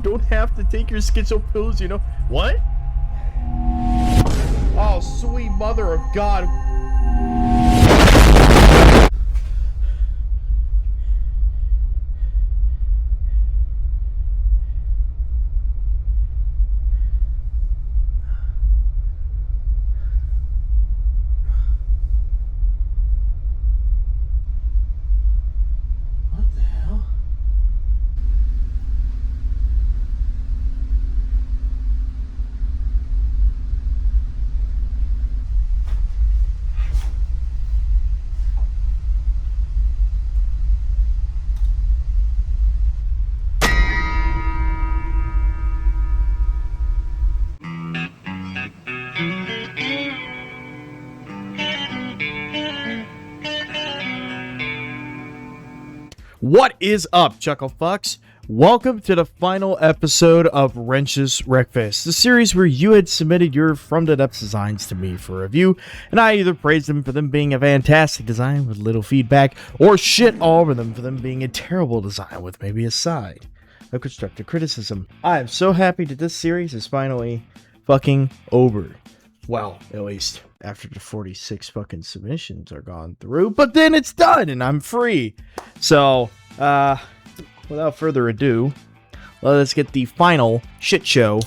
don't have to take your schizo pills, you know? What? Oh, sweet mother of God. What the hell? What is up, Chucklefucks? Welcome to the final episode of Wrench's Wreckfest, the series where you had submitted your From the Depths designs to me for review, and I either praised them for them being a fantastic design with little feedback, or shit all over them for them being a terrible design with maybe a side of constructive criticism. I am so happy that this series is finally fucking over. Well, at least after the 46 fucking submissions are gone through, but then it's done and I'm free. So, without further ado, let's get the final shit show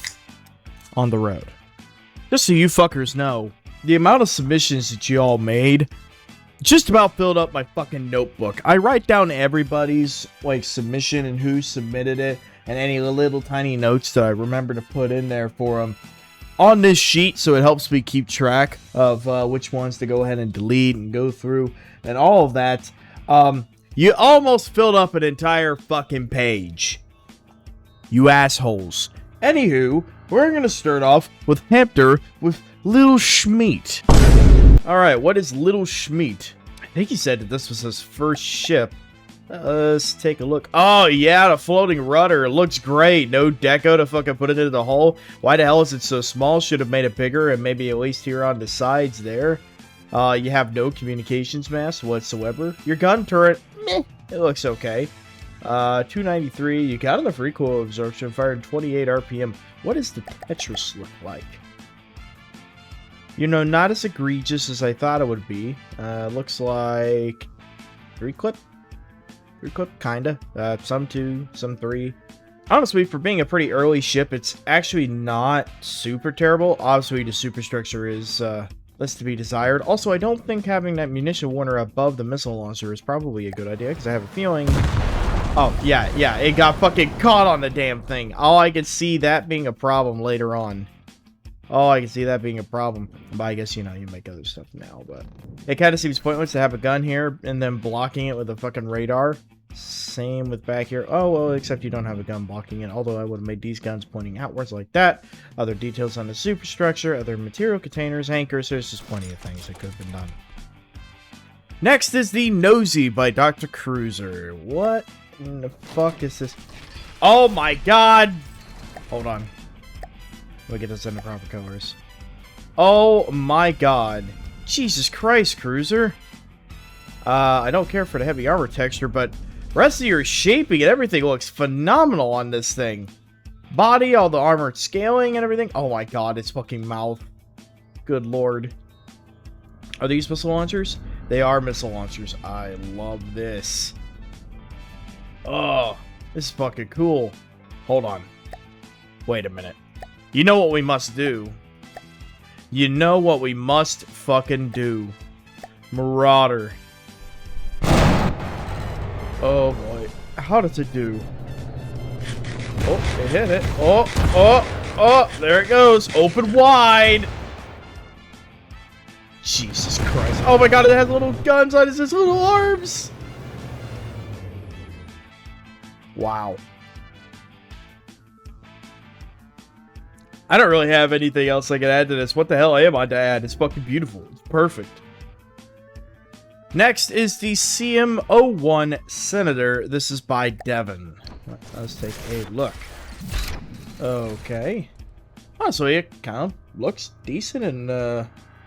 on the road. Just so you fuckers know, the amount of submissions that you all made just about filled up my fucking notebook. I write down everybody's like submission and who submitted it and any little tiny notes that I remember to put in there for them on this sheet, so it helps me keep track of which ones to go ahead and delete and go through and all of that. You almost filled up an entire fucking page, you assholes. Anywho, we're gonna start off with Hector with Little Schmeat. Alright, what is Little Schmeat? I think he said that this was his first ship. Let's take a look. Oh yeah, the floating rudder. It looks great. No deco to fucking put it into the hull. Why the hell is it so small? Should have made it bigger and maybe at least here on the sides there. You have no communications mast whatsoever. Your gun turret, meh, it looks okay. 293. You got enough recoil absorption, firing 28 RPM. What does the Tetris look like? You know, not as egregious as I thought it would be. Looks like 3-clip. 3-clip, kinda. Some 2, some 3. Honestly, for being a pretty early ship, it's actually not super terrible. Obviously, the superstructure is less to be desired. Also, I don't think having that munition warner above the missile launcher is probably a good idea, because I have a feeling... Oh, yeah, it got fucking caught on the damn thing. All I could see that being a problem later on. Oh, I can see that being a problem. But I guess, you know, you make other stuff now, but... It kind of seems pointless to have a gun here and then blocking it with a fucking radar. Same with back here. Oh, well, except you don't have a gun blocking it. Although I would have made these guns pointing outwards like that. Other details on the superstructure, other material containers, anchors. There's just plenty of things that could have been done. Next is the Nosy by Dr. Cruiser. What in the fuck is this? Oh my god! Hold on. We'll get this in the proper colors. Oh my god. Jesus Christ, Cruiser. I don't care for the heavy armor texture, but the rest of your shaping and everything looks phenomenal on this thing. Body, all the armored scaling and everything. Oh my god, its fucking mouth. Good lord. Are these missile launchers? They are missile launchers. I love this. Oh, this is fucking cool. Hold on. Wait a minute. You know what we must do? You know what we must fucking do? Marauder. Oh boy. How does it do? Oh, it hit it. Oh, there it goes. Open wide. Jesus Christ. Oh my god, it has little guns on its little arms. Wow. I don't really have anything else I can add to this. What the hell am I to add? It's fucking beautiful. It's perfect. Next is the CM01 Senator. This is by Devon. Let's take a look. Okay. Honestly, it kind of looks decent in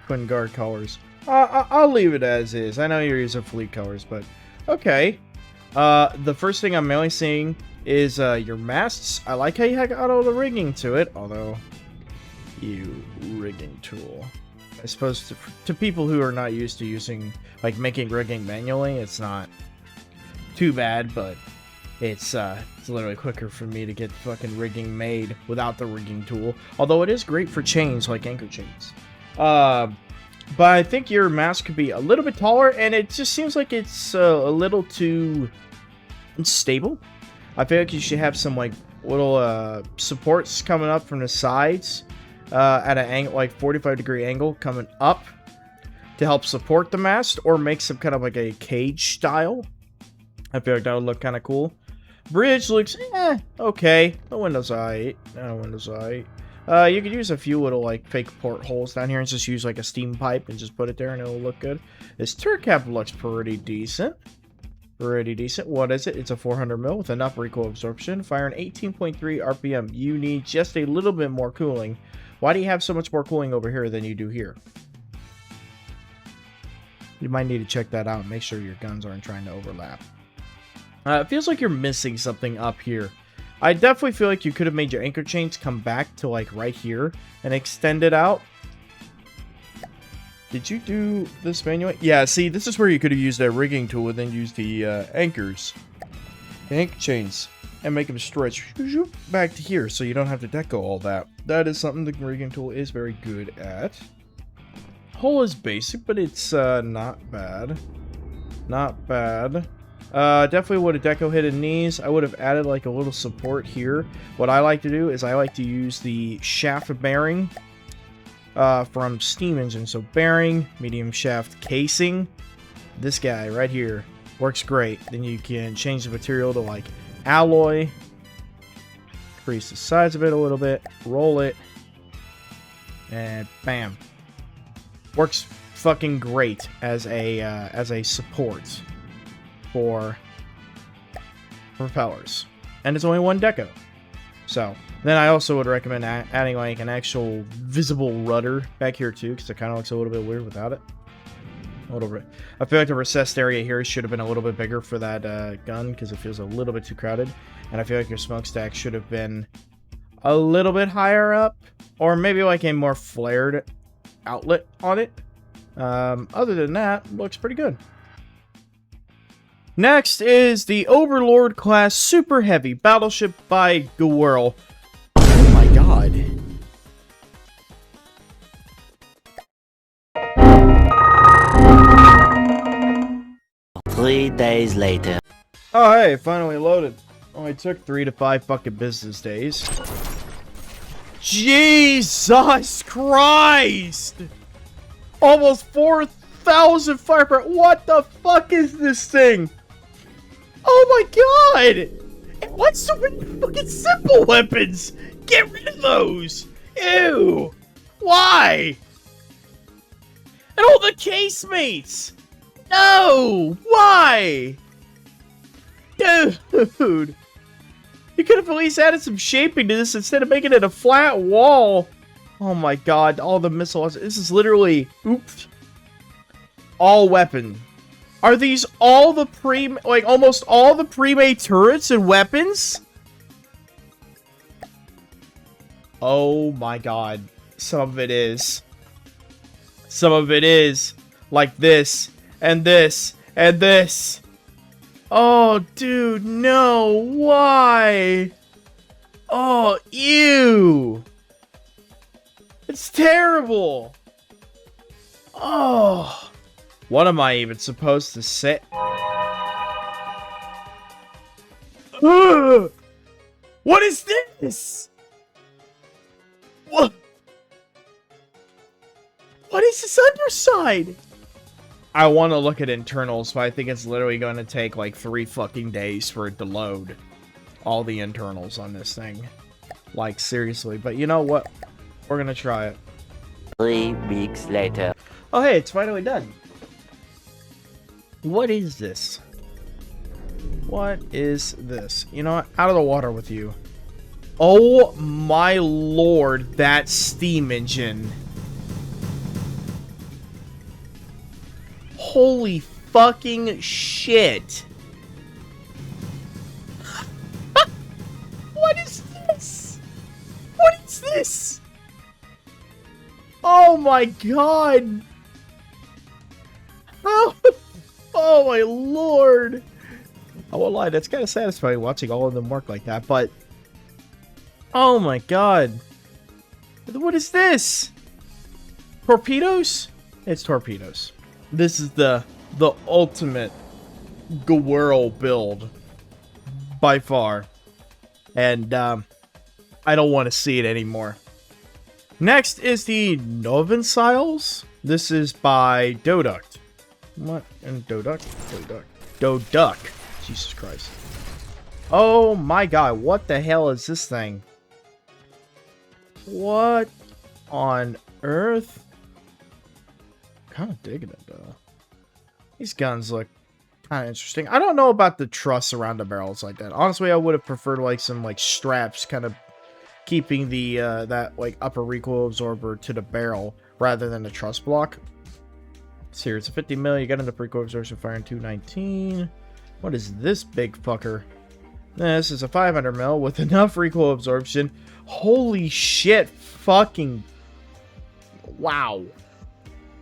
Twin Guard colors. I'll leave it as is. I know you're using fleet colors, but okay. The first thing I'm mainly seeing is your masts. I like how you got all the rigging to it, although you rigging tool. I suppose to people who are not used to using, like, making rigging manually, it's not too bad, but it's literally quicker for me to get fucking rigging made without the rigging tool. Although it is great for chains, like anchor chains. But I think your mast could be a little bit taller, and it just seems like it's a little too unstable. I feel like you should have some, like, little supports coming up from the sides at an angle, like 45-degree angle coming up to help support the mast, or make some kind of like a cage style. I feel like that would look kind of cool. Bridge looks okay. The window's alright. You could use a few little, like, fake portholes down here and just use, like, a steam pipe and just put it there and it'll look good. This turret cap looks pretty decent. What is it? It's a 400 mil with enough recoil absorption, firing 18.3 RPM. You need just a little bit more cooling. Why do you have so much more cooling over here than you do here? You might need to check that out and make sure your guns aren't trying to overlap. It feels like you're missing something up here. I definitely feel like you could have made your anchor chains come back to, like, right here and extend it out. Did you do this manually? Yeah, see, this is where you could have used that rigging tool and then use the anchor chains and make them stretch back to here so you don't have to deco all that. That is something the rigging tool is very good at. Hull is basic, but it's not bad. Not bad. Definitely would have deco hidden knees. I would have added, like, a little support here. What I like to do is I like to use the shaft bearing from steam engine. So bearing, medium shaft casing. This guy right here works great. Then you can change the material to, like, alloy. Increase the size of it a little bit. Roll it. And bam. Works fucking great as a support for propellers, and it's only one deco. So then I also would recommend adding, like, an actual visible rudder back here too, because it kind of looks a little bit weird without it. A little bit. I feel like the recessed area here should have been a little bit bigger for that gun, because it feels a little bit too crowded. And I feel like your smokestack should have been a little bit higher up, or maybe like a more flared outlet on it. Other than that, looks pretty good. Next is the Overlord class super heavy battleship by Gwirl. Oh my god. Three days later. Oh hey, finally loaded. Only took 3 to 5 fucking business days. Jesus Christ! Almost 4,000 firepower. What the fuck is this thing? Oh my god! And what's so many fucking simple weapons? Get rid of those! Ew! Why? And all the casemates! No! Why? Dude! You could have at least added some shaping to this instead of making it a flat wall. Oh my god, all the missiles. This is literally, oops, all weapon. Are these all the almost all the pre-made turrets and weapons? Oh my god. Some of it is. Some of it is. Like this, and this, and this. Oh, dude, no. Why? Oh, ew. It's terrible. Oh. What am I even supposed to say? What is this? What? What is this underside? I want to look at internals, but I think it's literally going to take like 3 fucking days for it to load all the internals on this thing. Like, seriously. But you know what? We're going to try it. 3 weeks later. Oh, hey, it's finally done. What is this? What is this? You know what? Out of the water with you. Oh my lord, that steam engine. Holy fucking shit. this? Oh my god! Oh, oh my lord! I won't lie, that's kind of satisfying watching all of them work like that, but... Oh my god. What is this? Torpedoes? It's torpedoes. This is the ultimate Gwirl build. By far. And, I don't want to see it anymore. Next is the Novensiles. This is by Doduct. What? And Doduct? Doduck. Jesus Christ. Oh my god, what the hell is this thing? What on earth? Kind of digging it, though. These guns look kind of interesting. I don't know about the truss around the barrels like that. Honestly, I would have preferred like some like straps kind of keeping the that like upper recoil absorber to the barrel rather than the truss block. So here it's a 50 mil. You got enough recoil absorption fire in 219. What is this big fucker? This is a 500 mil with enough recoil absorption. Holy shit! Fucking wow!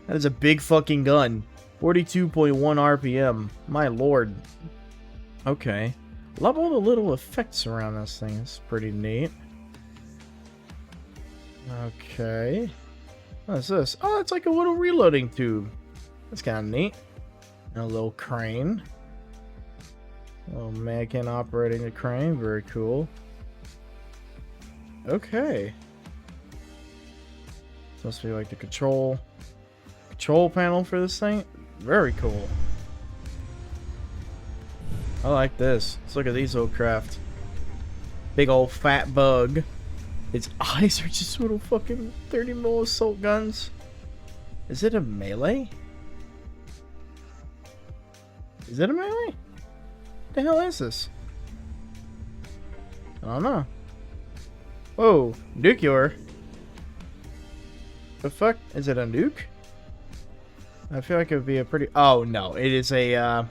That is a big fucking gun. 42.1 RPM. My lord. Okay. Love all the little effects around this thing. It's pretty neat. Okay. What is this? Oh, it's like a little reloading tube. That's kind of neat. And a little crane. A little mannequin operating the crane. Very cool. Okay. Supposed to be like the control panel for this thing. Very cool. I like this. Let's look at these little craft. Big old fat bug. Its eyes are just little fucking 30 mil assault guns. Is it a melee? Is it a melee? What the hell is this? I don't know. Whoa, nuclear. The fuck? Is it a nuke? I feel like it would be a pretty... Oh, no. It is a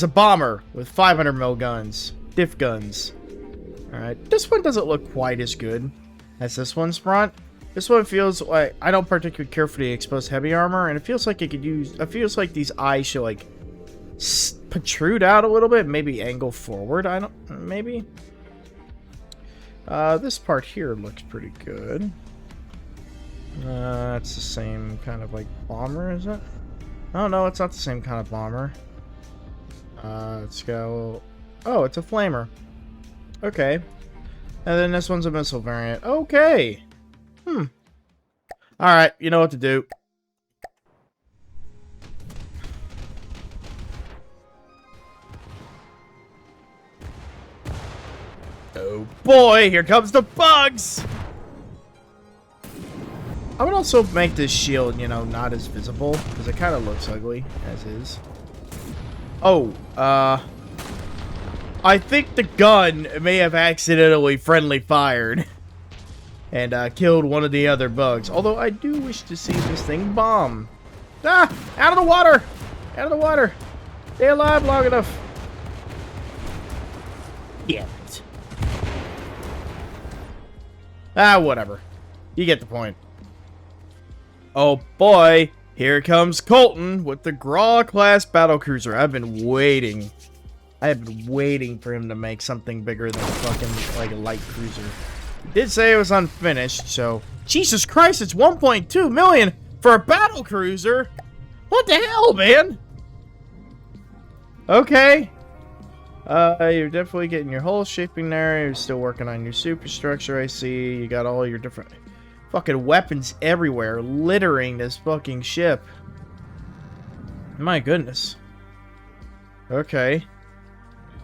bomber with 500 mil guns. Diff guns. Alright. This one doesn't look quite as good as this one's front. This one feels like... I don't particularly care for the exposed heavy armor, and it feels like it could use... It feels like these eyes should, like, protrude out a little bit. Maybe angle forward. I don't... Maybe. This part here looks pretty good. It's the same kind of like bomber, is it? Oh no, it's not the same kind of bomber. Let's go. Oh, it's a flamer. Okay. And then this one's a missile variant. Okay. Alright, you know what to do. Oh boy, here comes the bugs! I would also make this shield, you know, not as visible, because it kind of looks ugly, as is. Oh, I think the gun may have accidentally friendly fired and killed one of the other bugs. Although I do wish to see this thing bomb. Ah! Out of the water! Out of the water! Stay alive long enough. Yeah. Ah, whatever. You get the point. Oh boy, here comes Colton with the Graw-class battlecruiser. I've been waiting. I have been waiting for him to make something bigger than a fucking, like, a light cruiser. He did say it was unfinished, so... Jesus Christ, it's 1.2 million for a battlecruiser? What the hell, man? Okay. You're definitely getting your hull shaping there. You're still working on your superstructure, I see. You got all your different... fucking weapons everywhere, littering this fucking ship. My goodness. Okay.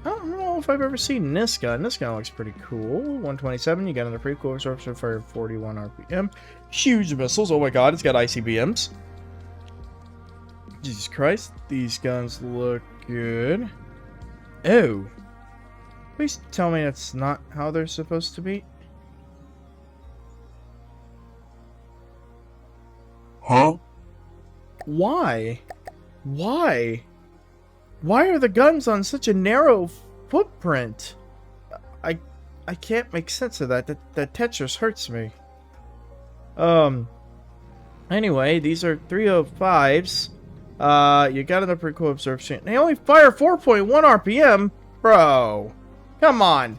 I don't know if I've ever seen this gun. This gun looks pretty cool. 127, you got another pretty cool absorption fire 41 RPM. Huge missiles. Oh my god, it's got ICBMs. Jesus Christ, these guns look good. Oh. Please tell me that's not how they're supposed to be. Huh? Why? Why? Why are the guns on such a narrow footprint? I I can't make sense of that. That Tetris hurts me. Anyway, these are 305s. You got enough recoil absorption. They only fire 4.1 RPM? Bro. Come on.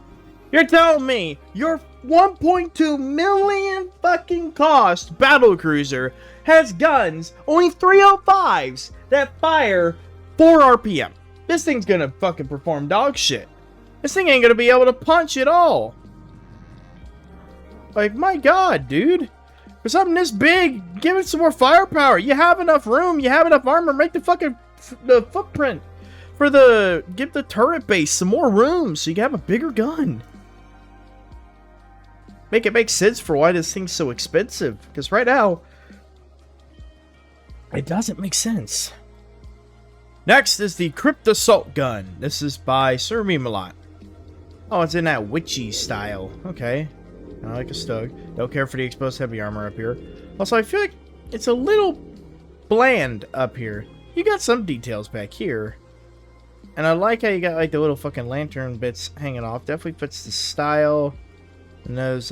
You're telling me your 1.2 million fucking cost battle cruiser has guns, only 305s, that fire 4 RPM. This thing's gonna fucking perform dog shit. This thing ain't gonna be able to punch at all. Like, my god, dude. For something this big, give it some more firepower. You have enough room, you have enough armor, make the fucking the footprint for the, give the turret base some more room so you can have a bigger gun. Make it make sense for why this thing's so expensive. Because right now, it doesn't make sense. Next is the Crypt Assault Gun. This is by Sir Memalot. Oh, it's in that witchy style. Okay. I like a Stug. Don't care for the exposed heavy armor up here. Also, I feel like it's a little bland up here. You got some details back here. And I like how you got like the little fucking lantern bits hanging off. Definitely fits the style. And those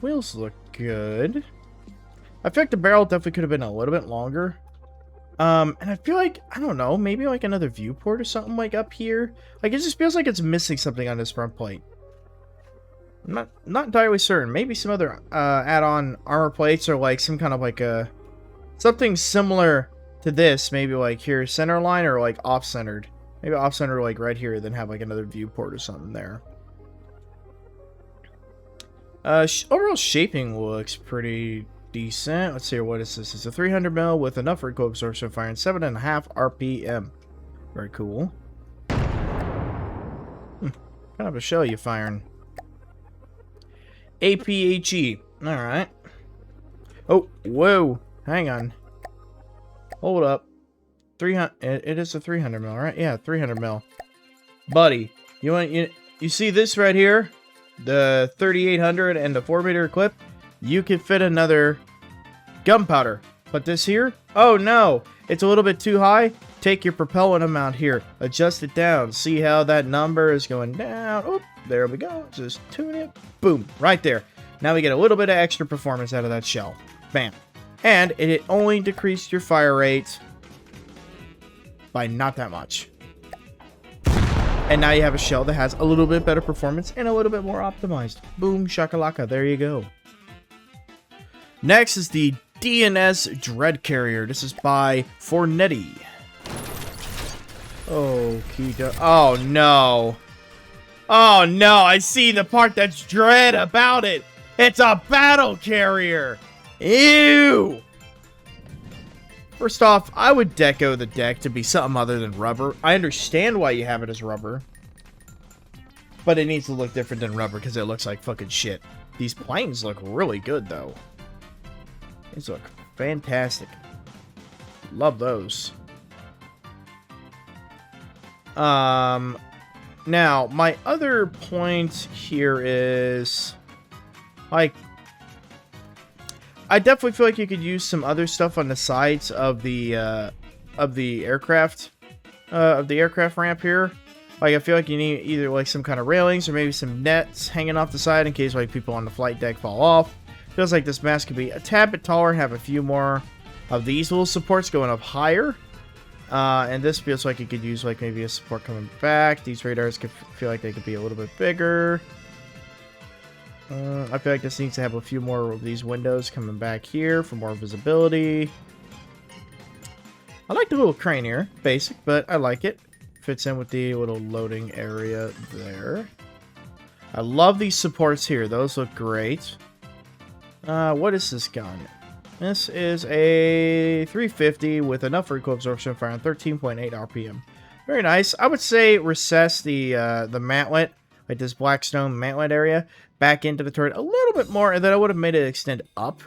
wheels look good. I feel like the barrel definitely could have been a little bit longer. And I feel like, I don't know, maybe like another viewport or something like up here. Like, it just feels like it's missing something on this front plate. I'm not entirely certain. Maybe some other add-on armor plates or like some kind of like a something similar to this. Maybe like here center line or like off-centered. Maybe off-center like right here, then have like another viewport or something there. Overall shaping looks pretty decent. Let's see, what is this? It's a 300 mil with enough recoil absorption, firing 7.5 RPM. Very cool. Kind of a shell you firing. APHE. Alright. Oh, whoa. Hang on. Hold up. 300. It is a 300 mil, right? Yeah, 300 mil. Buddy, you see this right here? The 3800 and the 4-meter clip? You can fit another gunpowder. But this here? Oh no! It's a little bit too high. Take your propellant amount here. Adjust it down. See how that number is going down. Oop, there we go. Just tune it. Boom. Right there. Now we get a little bit of extra performance out of that shell. Bam. And it only decreased your fire rate by not that much. And now you have a shell that has a little bit better performance and a little bit more optimized. Boom, shakalaka. There you go. Next is the DNS Dread Carrier. This is by Fornetti. Oh, Kita. Oh, no. Oh, no. I see the part that's dread about it. It's a battle carrier. Ew. First off, I would deco the deck to be something other than rubber. I understand why you have it as rubber. But it needs to look different than rubber because it looks like fucking shit. These planes look really good, though. These look fantastic. Love those. Now, my other point here is, like, I definitely feel like you could use some other stuff on the sides of the aircraft ramp here. Like, I feel like you need either like some kind of railings or maybe some nets hanging off the side in case like people on the flight deck fall off. Feels like this mast could be a tad bit taller and have a few more of these little supports going up higher. And this feels like you could use like maybe a support coming back. These radars could feel like they could be a little bit bigger. I feel like this needs to have a few more of these windows coming back here for more visibility. I like the little crane here. Basic, but I like it. Fits in with the little loading area there. I love these supports here. Those look great. What is this gun? This is a 350 with enough recoil absorption, firing 13.8 RPM. Very nice. I would say recess the mantlet, like this blackstone mantlet area, back into the turret a little bit more, and then I would have made it extend up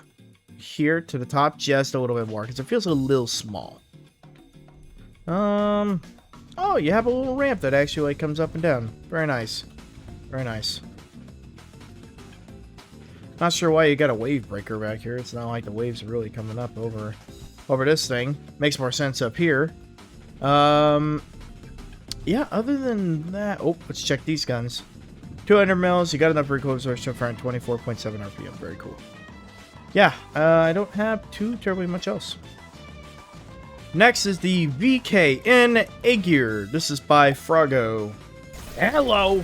here to the top just a little bit more because it feels a little small. Oh, you have a little ramp that actually like comes up and down. Very nice. Very nice. Not sure why you got a wave breaker back here. It's not like the waves are really coming up over this thing. Makes more sense up here. Yeah, other than that... Oh, let's check these guns. 200 mils. You got enough recoil absorption for 24.7 RPM. Very cool. Yeah, I don't have too terribly much else. Next is the VKN A-Gear. This is by Froggo. Hello!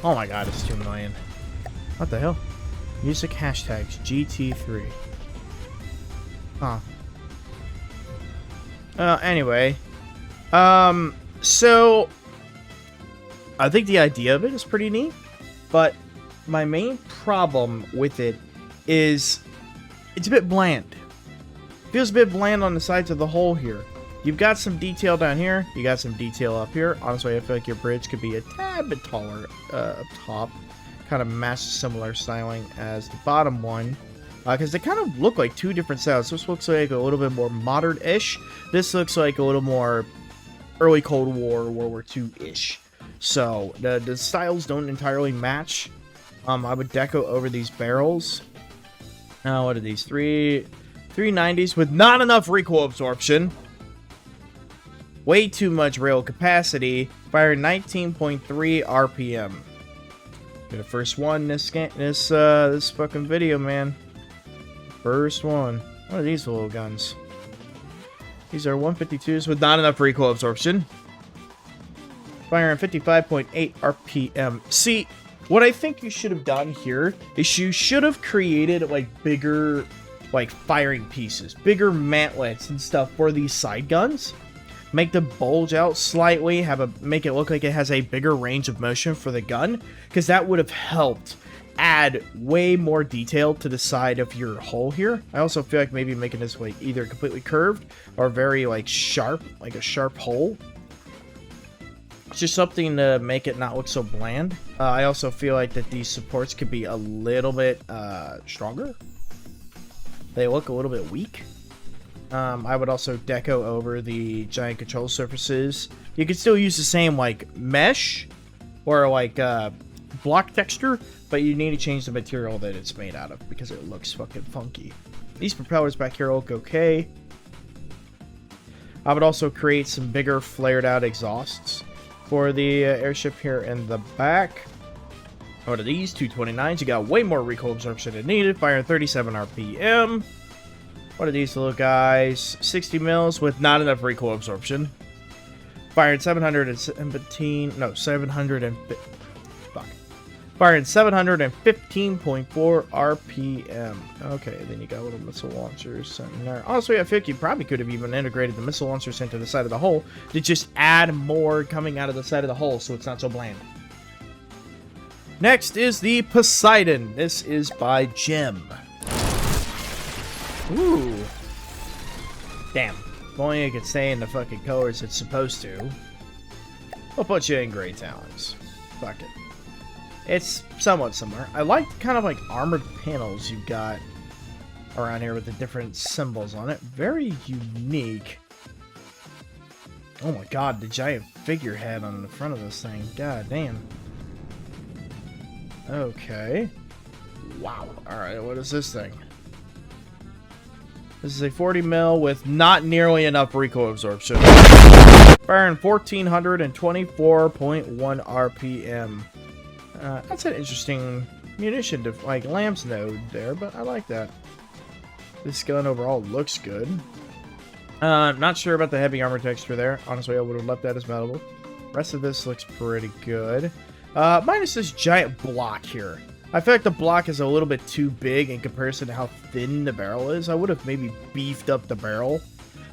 Oh my god, it's 2 million. What the hell? Music hashtags GT3. Huh. Anyway. So I think the idea of it is pretty neat, but my main problem with it is it's a bit bland. Feels a bit bland on the sides of the hull here. You've got some detail down here. You got some detail up here. Honestly, I feel like your bridge could be a tad bit taller up top. Kind of match similar styling as the bottom one. Because they kind of look like two different styles. This looks like a little bit more modern-ish. This looks like a little more early Cold War, World War II-ish. So, the styles don't entirely match. I would deco over these barrels. What are these? 390s with not enough recoil absorption. Way too much rail capacity. Fire 19.3 RPM. You're the first one this fucking video, man. First one. What are these little guns? These are 152s with not enough recoil absorption. Firing 55.8 RPM. See, what I think you should have done here is you should have created like bigger like firing pieces, bigger mantlets and stuff for these side guns. Make them bulge out slightly, make it look like it has a bigger range of motion for the gun, because that would have helped add way more detail to the side of your hull here. I also feel like maybe making this like either completely curved or very like sharp, like a sharp hull. It's just something to make it not look so bland. I also feel like that these supports could be a little bit stronger. They look a little bit weak. I would also deco over the giant control surfaces. You could still use the same like mesh or like block texture, but you need to change the material that it's made out of because it looks fucking funky. These propellers back here look okay. I would also create some bigger flared out exhausts for the airship here in the back. What are these? 229s. You got way more recoil absorption than needed. Firing 37 RPM. What are these little guys? 60 mils with not enough recoil absorption. Firing 715. No, 700 fuck. Firing 715.4 RPM. Okay, then you got little missile launchers in there. Honestly, I think you probably could have even integrated the missile launchers into the side of the hull to just add more coming out of the side of the hull so it's not so bland. Next is the Poseidon. This is by Jim. Ooh. Damn. If only it could stay in the fucking colors it's supposed to. I'll put you in Gray Talons. Fuck it. It's somewhat similar. I like the kind of like armored panels you've got around here with the different symbols on it. Very unique. Oh my god, the giant figurehead on the front of this thing. God damn. Okay. Wow. Alright, what is this thing? This is a 40 mil with not nearly enough recoil absorption. Firing 1424.1 RPM. That's an interesting munition to like Lamb's node there, but I like that. This gun overall looks good. Not sure about the heavy armor texture there. Honestly, I would have left that as valuable. Rest of this looks pretty good. Minus this giant block here. I feel like the block is a little bit too big in comparison to how thin the barrel is. I would have maybe beefed up the barrel.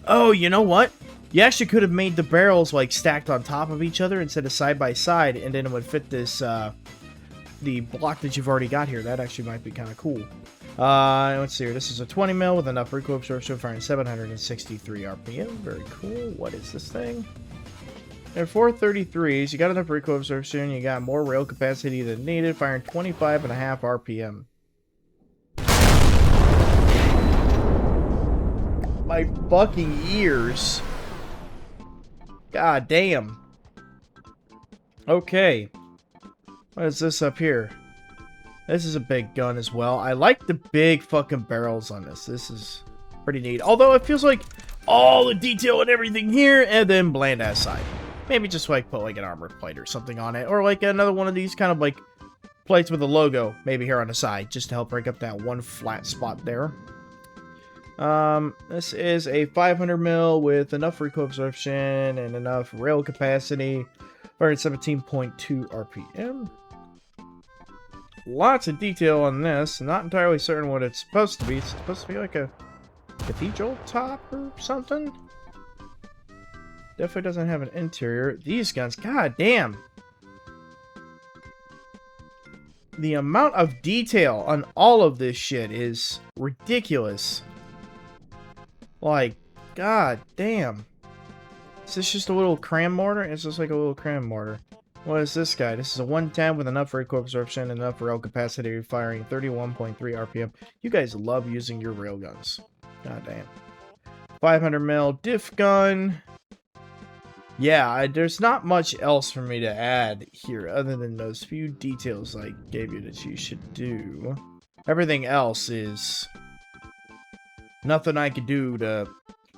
Oh, you know what? You actually could have made the barrels like stacked on top of each other instead of side by side, and then it would fit this the block that you've already got here. That actually might be kind of cool. Let's see here. This is a 20 mil with enough recoil absorption, firing 763 RPM. Very cool. What is this thing? They're 433s. You got enough recoil absorption. You got more rail capacity than needed. Firing 25.5 RPM. My fucking ears. God damn. Okay. What is this up here? This is a big gun as well. I like the big fucking barrels on this. This is pretty neat. Although it feels like all the detail and everything here and then bland ass side. Maybe just like put like an armor plate or something on it, or like another one of these kind of like plates with a logo, maybe here on the side, just to help break up that one flat spot there. This is a 500 mil with enough recoil absorption and enough rail capacity, or at 17.2 RPM. Lots of detail on this. Not entirely certain what it's supposed to be. It's supposed to be like a cathedral top or something. Definitely doesn't have an interior. These guns, god damn. The amount of detail on all of this shit is ridiculous. Like, god damn. Is this just a little cram mortar? It's just like a little cram mortar. What is this guy? This is a 110 with enough recoil absorption and enough rail capacity, firing 31.3 RPM. You guys love using your rail guns. God damn. 500 mil diff gun. Yeah, there's not much else for me to add here other than those few details I gave you that you should do. Everything else is nothing I could do to...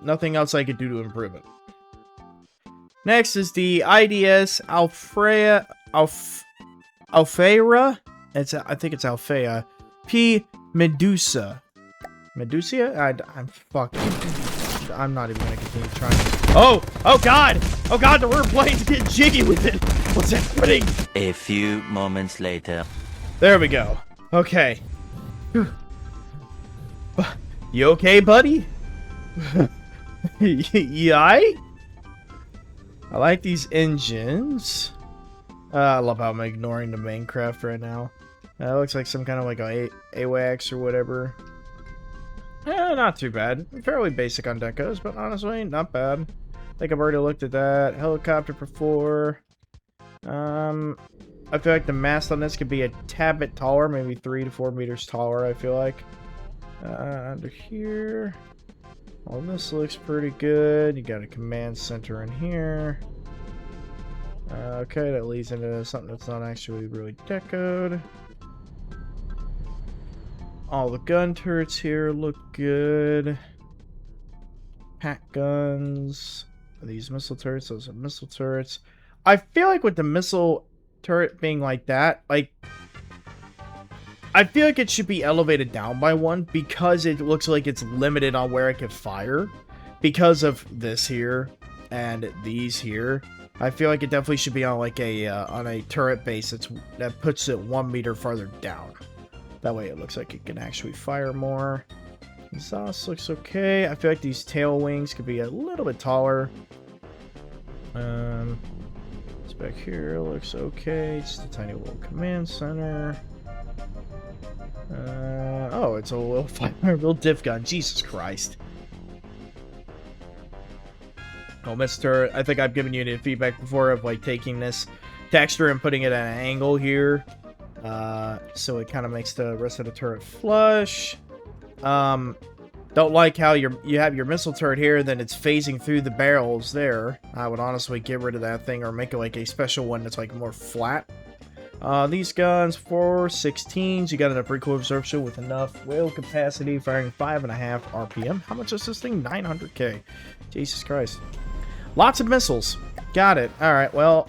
Nothing else I could do to improve it. Next is the IDS Alfeira. I think it's Alfea. P. Medusa. Medusa? I'm not even gonna continue trying. Oh god! Oh god, the rear plane's getting jiggy with it! What's happening? A few moments later. There we go. Okay. You okay, buddy? You aight? I like these engines. I love how I'm ignoring the main craft right now. It looks like some kind of like a AWACS or whatever. Not too bad. Fairly basic on decos, but honestly, not bad. I think I've already looked at that. Helicopter before. I feel like the mast on this could be a tad bit taller, maybe 3 to 4 meters taller, I feel like. Under here. All this looks pretty good. You got a command center in here. Okay, that leads into something that's not actually really decoed. All the gun turrets here look good. Pack guns. Are these missile turrets? Those are missile turrets. I feel like with the missile turret being like that, like, I feel like it should be elevated down by one because it looks like it's limited on where it can fire. Because of this here and these here, I feel like it definitely should be on like a on a turret base that puts it 1 meter farther down. That way it looks like it can actually fire more. Exhaust looks okay. I feel like these tail wings could be a little bit taller. This back here looks okay. Just a tiny little command center. Oh, it's a little 500 mil diff gun. Jesus Christ. Oh, Mr. I think I've given you the feedback before of like taking this texture and putting it at an angle here. So it kind of makes the rest of the turret flush. Don't like how you have your missile turret here, then it's phasing through the barrels there. I would honestly get rid of that thing or make it like a special one that's like more flat. These guns, 416s, you got enough recoil absorption with enough rail capacity, firing 5.5 RPM. How much is this thing? 900k. Jesus Christ. Lots of missiles. Got it. Alright, well,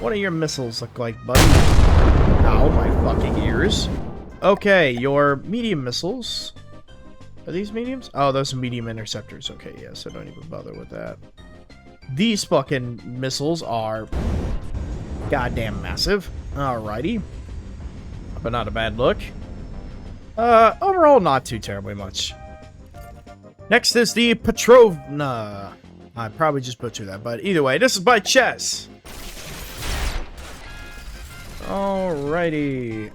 what do your missiles look like, buddy? Ow, my fucking ears. Okay, your medium missiles. Are these mediums? Oh, those are medium interceptors. Okay, yeah, so don't even bother with that. These fucking missiles are goddamn massive. Alrighty. But not a bad look. Overall, not too terribly much. Next is the Petrovna. I probably just butchered that, but either way, this is by Chess. Alrighty.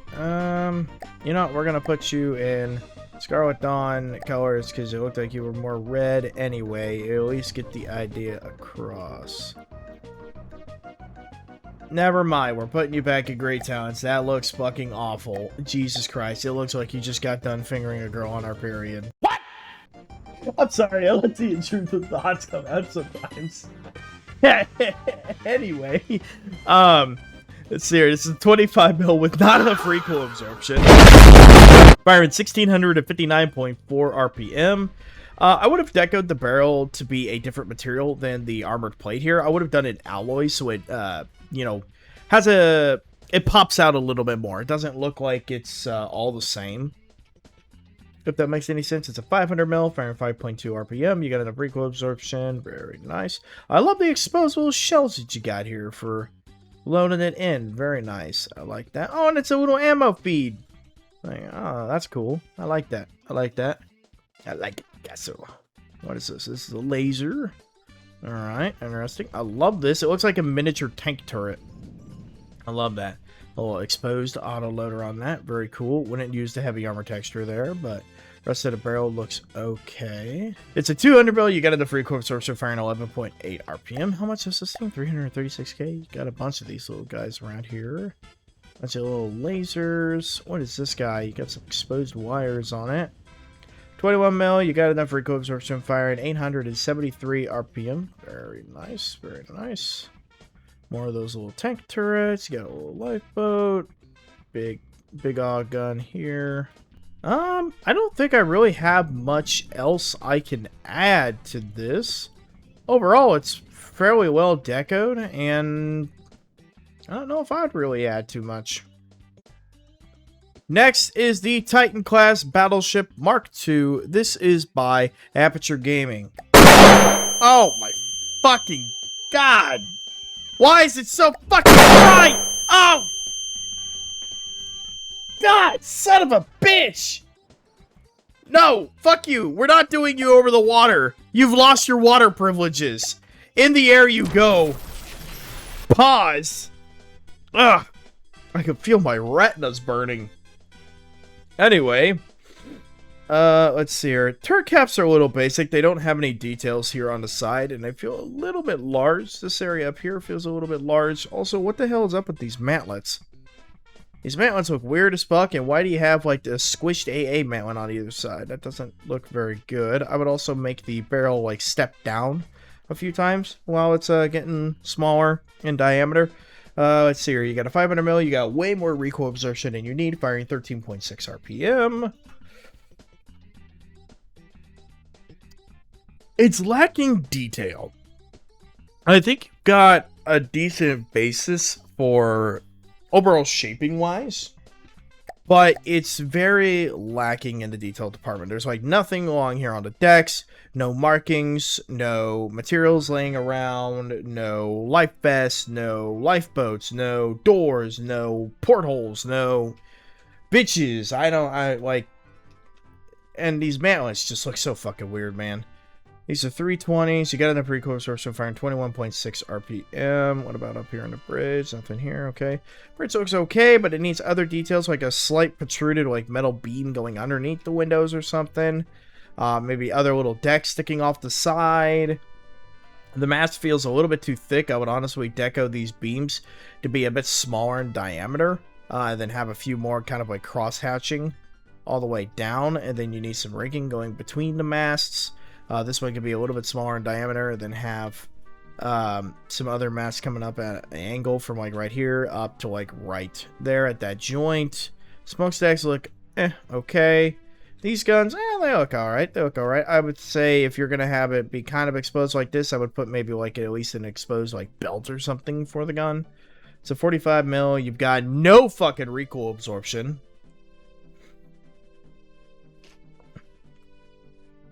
You know what? We're gonna put you in Scarlet Dawn colors because it looked like you were more red anyway. It'll at least get the idea across. Never mind, we're putting you back at Great Talents. That looks fucking awful. Jesus Christ, it looks like you just got done fingering a girl on our period. What? I'm sorry, I let the intrusive thoughts come out sometimes. Anyway, let's see here. This is 25 mil with not enough recoil absorption. Firing 1659.4 RPM. I would have decoed the barrel to be a different material than the armored plate here. I would have done it alloy so it, you know, has a it pops out a little bit more. It doesn't look like it's all the same. If that makes any sense. It's a 500 mil, firing 5.2 RPM. You got enough recoil absorption. Very nice. I love the exposed little shells that you got here for loading it in. Very nice. I like that. Oh, and it's a little ammo feed. Like, oh, that's cool. I like that. I like that. I like it. So, what is this? This is a laser. All right, interesting. I love this. It looks like a miniature tank turret. I love that. A little exposed auto loader on that. Very cool. Wouldn't use the heavy armor texture there, but rest of the barrel looks okay. It's a 200 barrel. You got enough recoil absorption, firing 11.8 RPM. How much is this thing? 336k. You got a bunch of these little guys around here. Bunch of little lasers. What is this guy? You got some exposed wires on it. 21 mil. You got enough recoil absorption, firing 873 RPM. Very nice. Very nice. More of those little tank turrets. You got a little lifeboat. Big AUG gun here. I don't think I really have much else I can add to this. Overall, it's fairly well decoed, and I don't know if I'd really add too much. Next is the Titan class battleship Mark II. This is by Aperture Gaming. Oh my fucking god! Why is it so fucking bright? Oh! God, son of a bitch! No, fuck you. We're not doing you over the water. You've lost your water privileges. In the air you go. Pause. Ugh. I can feel my retinas burning. Anyway. Let's see here. Turret caps are a little basic. They don't have any details here on the side, and they feel a little bit large. This area up here feels a little bit large. Also, what the hell is up with these mantlets? These mantlets look weird as fuck, and why do you have, like, the squished AA mantlet on either side? That doesn't look very good. I would also make the barrel, like, step down a few times while it's getting smaller in diameter. Let's see here. You got a 500 mil. You got way more recoil absorption than you need, firing 13.6 RPM. It's lacking detail. I think you've got a decent basis for overall shaping wise, but it's very lacking in the detail department. There's like nothing along here on the decks, no markings, no materials laying around, no life vests, no lifeboats, no doors, no portholes, no bitches. And these mantlets just look so fucking weird, man. These are 320s. You got enough recoil absorption, firing 21.6 RPM. What about up here on the bridge? Nothing here. Okay. Bridge looks okay, but it needs other details, like a slight protruded, like metal beam going underneath the windows or something. Maybe other little decks sticking off the side. The mast feels a little bit too thick. I would honestly deco these beams to be a bit smaller in diameter, and then have a few more kind of like cross hatching all the way down, and then you need some rigging going between the masts. This one could be a little bit smaller in diameter, and then have some other masts coming up at an angle from like right here up to like right there at that joint. Smokestacks look okay. These guns, they look alright. They look alright. I would say if you're gonna have it be kind of exposed like this, I would put maybe like at least an exposed like belt or something for the gun. It's a 45 mil. You've got no fucking recoil absorption.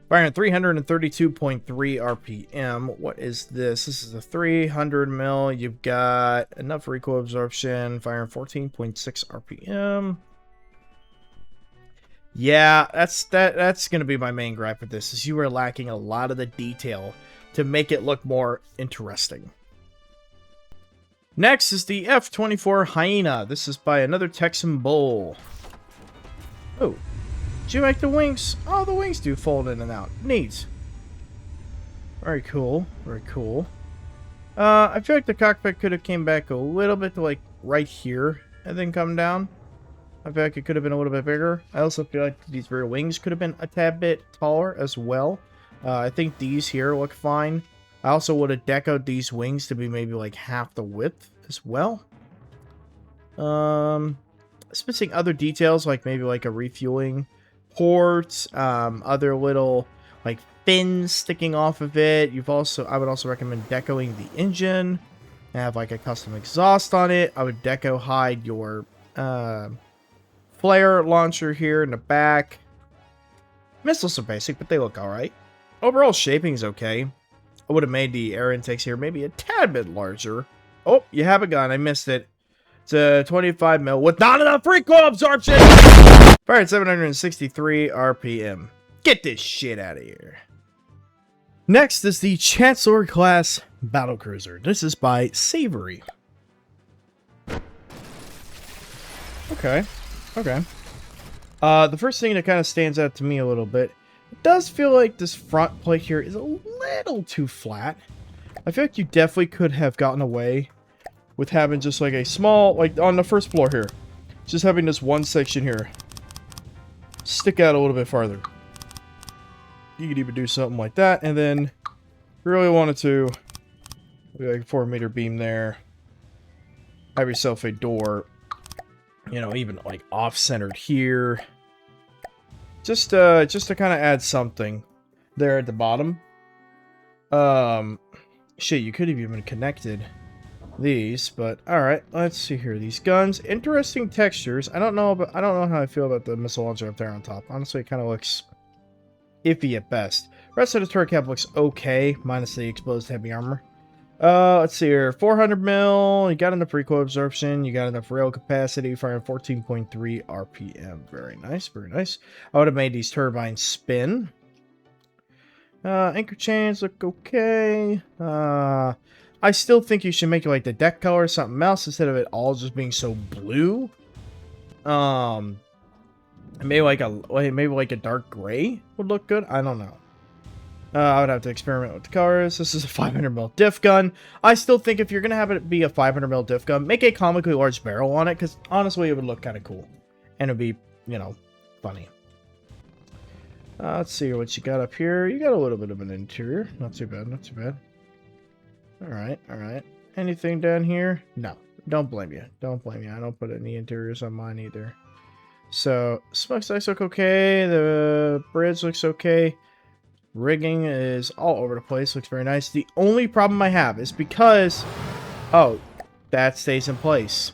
Firing 332.3 RPM. What is this? This is a 300 mil. You've got enough recoil absorption. Firing 14.6 RPM. Yeah, that's gonna be my main gripe with this. Is you are lacking a lot of the detail to make it look more interesting. Next is the F-24 Hyena. This is by another Texan Bull. Oh. Did you make the wings? Oh, the wings do fold in and out. Neat. Very cool. Very cool. I feel like the cockpit could have came back a little bit to like right here and then come down. I feel like it could have been a little bit bigger. I also feel like these rear wings could have been a tad bit taller as well. I think these here look fine. I also would have decoed these wings to be maybe like half the width as well. Missing other details like maybe like a refueling ports, other little like fins sticking off of it. I would also recommend decoing the engine. have like a custom exhaust on it. I would deco hide your flare launcher here in the back. Missiles are basic, but they look alright. Overall shaping is okay. I would have made the air intakes here maybe a tad bit larger. Oh, you have a gun. I missed it. It's a 25 mil with not enough recoil absorption. Fired at 763 RPM. Get this shit out of here. Next is the Chancellor class battlecruiser. This is by Savory. Okay. The first thing that kind of stands out to me a little bit, it does feel like this front plate here is a little too flat. I feel like you definitely could have gotten away with having just like a small, like on the first floor here, just having this one section here stick out a little bit farther. You could even do something like that, and then really wanted to like a 4-meter beam there. Have yourself a door, you know, even like off-centered here. Just to kind of add something there at the bottom. Shit, you could have even connected these, but all right, let's see here. These guns, interesting textures. I don't know how I feel about the missile launcher up there on top. Honestly, it kind of looks iffy at best. Rest of the turret cap looks okay, minus the exposed heavy armor. Let's see here. 400 mil. You got enough recoil absorption. You got enough rail capacity. Firing 14.3 RPM. Very nice. Very nice. I would have made these turbines spin. Anchor chains look okay. I still think you should make it like the deck color or something else instead of it all just being so blue. Maybe like a dark gray would look good. I don't know. I would have to experiment with the colors. This is a 500mm diff gun. I still think if you're gonna have it be a 500mm diff gun, make a comically large barrel on it, because honestly, it would look kind of cool, and it'd be, you know, funny. Let's see what you got up here. You got a little bit of an interior. Not too bad. Not too bad. All right. All right. Anything down here? No. Don't blame you. Don't blame you. I don't put any interiors on mine either. So, smokestacks look okay. The bridge looks okay. Rigging is all over the place. Looks very nice. The only problem I have is because... Oh, that stays in place.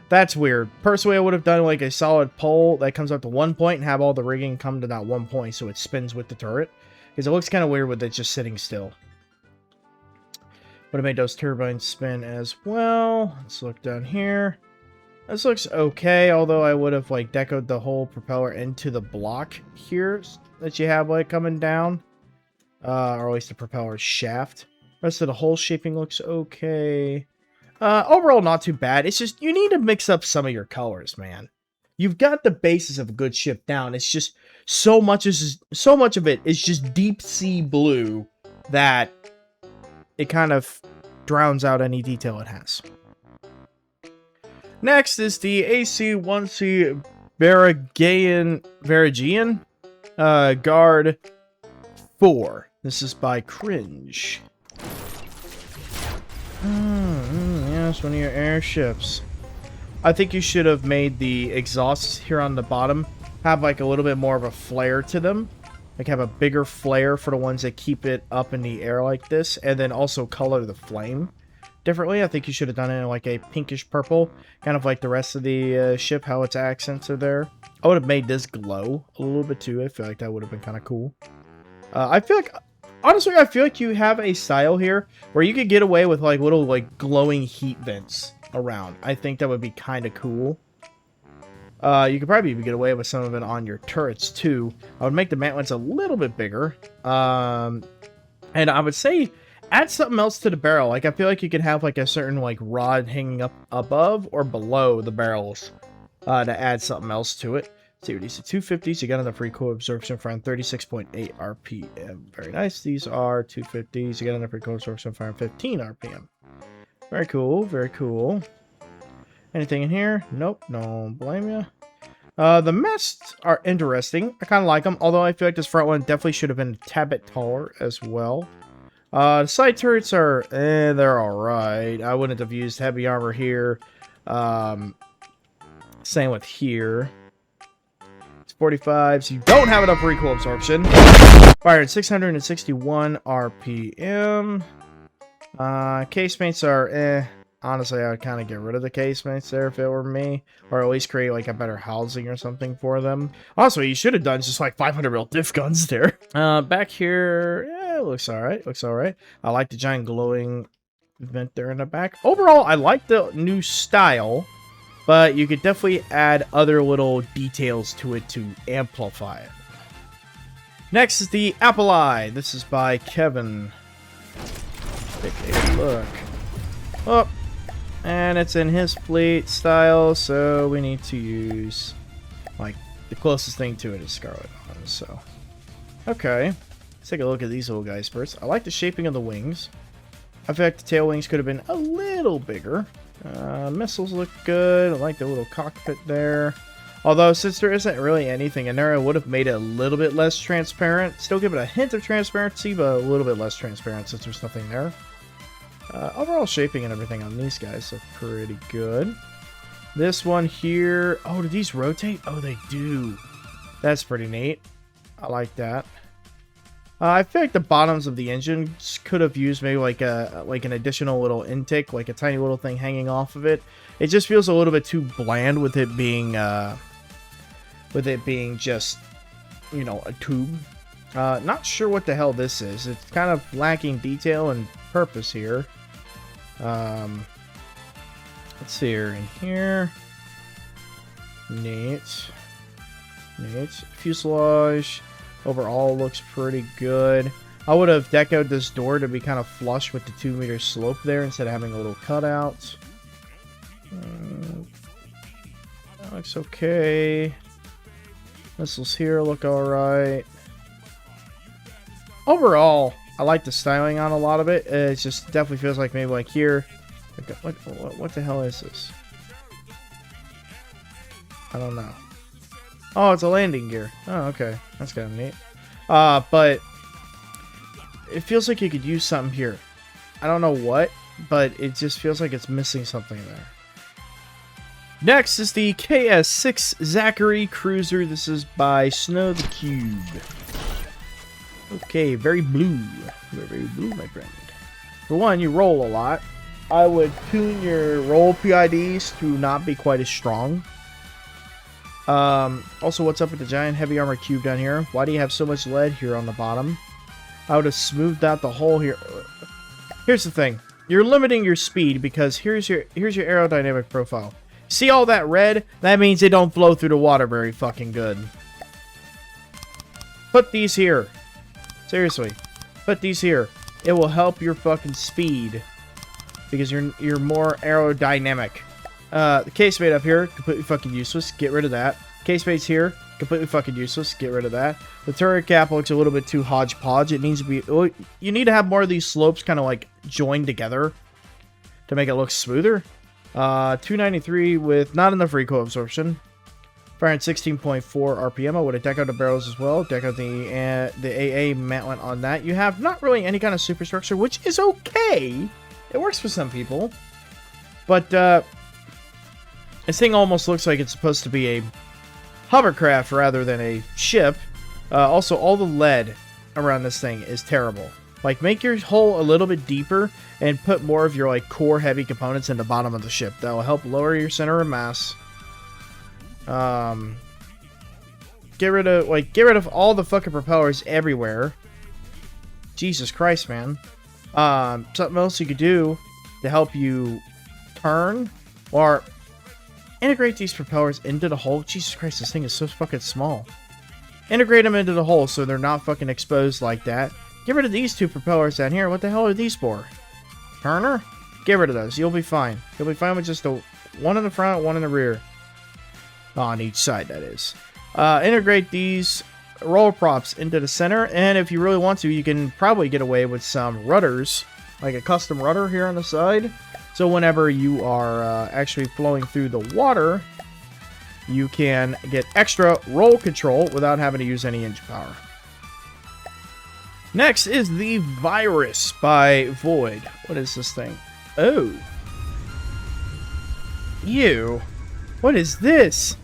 That's weird. Personally, I would have done like a solid pole that comes up to one point and have all the rigging come to that one point so it spins with the turret. Because it looks kind of weird with it just sitting still. Would have made those turbines spin as well. Let's look down here. This looks okay, although I would have like decoed the whole propeller into the block here that you have like coming down. Or at least the propeller shaft. Rest of the whole shaping looks okay. Overall, not too bad. It's just, you need to mix up some of your colors, man. You've got the basis of a good ship down. It's just, so much of it is just deep sea blue that it kind of drowns out any detail it has. Next is the AC-1C Varygian Guard 4. This is by Cringe. Yeah, it's one of your airships. I think you should have made the exhausts here on the bottom have like a little bit more of a flare to them. Like have a bigger flare for the ones that keep it up in the air like this, and then also color the flame differently. I think you should have done it in like a pinkish purple, kind of like the rest of the ship, how its accents are there. I would have made this glow a little bit too. I feel like that would have been kind of cool. I feel like, honestly, I feel like you have a style here where you could get away with like little like glowing heat vents around. I think that would be kind of cool. You could probably even get away with some of it on your turrets too. I would make the mantlets a little bit bigger. And I would say add something else to the barrel. Like I feel like you could have like a certain like rod hanging up above or below the barrels to add something else to it. Let's see, these are 250s. You got enough recoil absorption for 36.8 RPM. Very nice. These are 250s. You got enough recoil absorption for 15 RPM. Very cool. Very cool. Anything in here? Nope. Don't blame you. The masts are interesting. I kind of like them, although I feel like this front one definitely should have been a tad bit taller as well. The side turrets are, they're alright. I wouldn't have used heavy armor here. Same with here. It's 45, so you don't have enough recoil absorption. Firing 661 RPM. Casemates are Honestly, I would kind of get rid of the casemates there if it were me. Or at least create like a better housing or something for them. Also, you should have done just like 500 mil diff guns there. Back here, yeah, it looks alright. Looks alright. I like the giant glowing vent there in the back. Overall, I like the new style. But you could definitely add other little details to it to amplify it. Next is the Apple Eye. This is by Kevin. Take a look. Oh. And it's in his fleet style, so we need to use, like, the closest thing to it is Scarlet on, so. Okay. Let's take a look at these little guys first. I like the shaping of the wings. I feel like the tail wings could have been a little bigger. Missiles look good. I like the little cockpit there. Although, since there isn't really anything in there, I would have made it a little bit less transparent. Still give it a hint of transparency, but a little bit less transparent since there's nothing there. Overall shaping and everything on these guys look pretty good. This one here... Oh, do these rotate? Oh, they do. That's pretty neat. I like that. I feel like the bottoms of the engines could have used maybe like an additional little intake, like a tiny little thing hanging off of it. It just feels a little bit too bland with it being just, you know, a tube. Not sure what the hell this is. It's kind of lacking detail and purpose here. Let's see here. In here. Neat. Fuselage. Overall looks pretty good. I would have decoed this door to be kind of flush with the 2-meter slope there instead of having a little cutout. That looks okay. Missiles here look alright. Overall, I like the styling on a lot of it. It just definitely feels like maybe like here. What the hell is this? I don't know. Oh, it's a landing gear. Oh, okay. That's kind of neat. But it feels like you could use something here. I don't know what, but it just feels like it's missing something there. Next is the KS6 Zachary Cruiser. This is by Snow the Cube. Okay, very blue. Very blue, my friend. For one, you roll a lot. I would tune your roll PIDs to not be quite as strong. Also, what's up with the giant heavy armor cube down here? Why do you have so much lead here on the bottom? I would have smoothed out the hole here. Here's the thing. You're limiting your speed because here's your aerodynamic profile. See all that red? That means they don't flow through the water very fucking good. Put these here. Seriously. Put these here. It will help your fucking speed. Because you're more aerodynamic. The casemate up here, completely fucking useless. Get rid of that. Casemate's here, completely fucking useless. Get rid of that. The turret cap looks a little bit too hodgepodge. It needs to be... You need to have more of these slopes kind of like joined together to make it look smoother. 293 with not enough recoil absorption. Firing 16.4 RPM. I would have decked out the barrels as well. Deck out the AA mantlet on that. You have not really any kind of superstructure, which is okay. It works for some people. But, this thing almost looks like it's supposed to be a hovercraft rather than a ship. Also, all the lead around this thing is terrible. Like, make your hull a little bit deeper and put more of your, like, core heavy components in the bottom of the ship. That will help lower your center of mass. Get rid of all the fucking propellers everywhere. Jesus Christ, man. Something else you could do to help you turn or integrate these propellers into the hull. Jesus Christ, this thing is so fucking small. Integrate them into the hull so they're not fucking exposed like that. Get rid of these two propellers down here. What the hell are these for? Turner? Get rid of those. You'll be fine. You'll be fine with just one in the front, one in the rear. On each side, that is. Integrate these roller props into the center, and if you really want to, you can probably get away with some rudders, like a custom rudder here on the side. So whenever you are actually flowing through the water, you can get extra roll control without having to use any engine power. Next is the Virus by Void. What is this thing? Oh. Ew. What is this?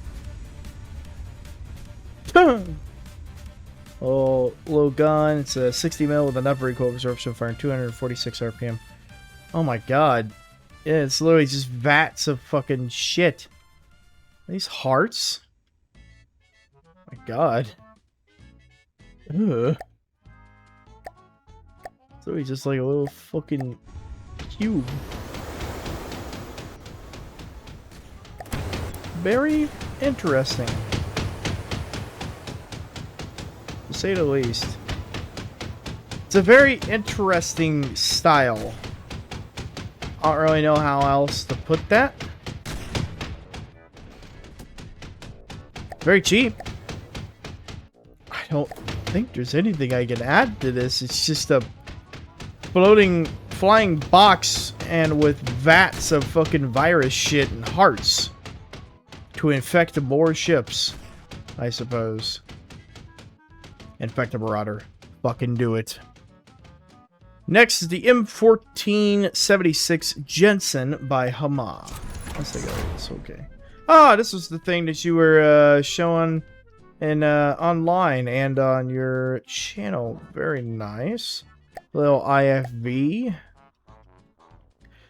Oh, little gun. It's a 60 mil with enough recoil absorption, firing 246 RPM. Oh my god. Yeah, it's literally just vats of fucking shit. These hearts? My god. Ugh. It's literally just like a little fucking cube. Very interesting, to say the least. It's a very interesting style. I don't really know how else to put that. Very cheap. I don't think there's anything I can add to this. It's just a floating, flying box and with vats of fucking virus shit and hearts to infect more ships, I suppose. Infect a Marauder. Fucking do it. Next is the M1476 Jensen by Hama. Let's take a look at this. Okay. Ah, this was the thing that you were showing in online and on your channel. Very nice. Little IFV.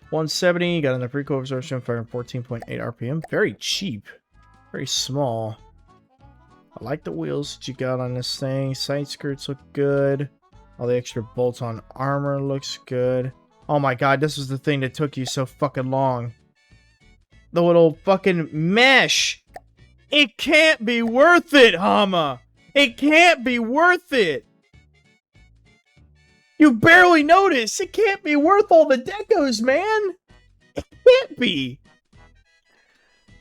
170. Got a precoil absorption, firing 14.8 RPM. Very cheap. Very small. I like the wheels that you got on this thing. Side skirts look good. All the extra bolts on armor looks good. Oh my god, this was the thing that took you so fucking long. The little fucking mesh. It can't be worth it, Hama. It can't be worth it. You barely notice. It can't be worth all the decos, man. It can't be.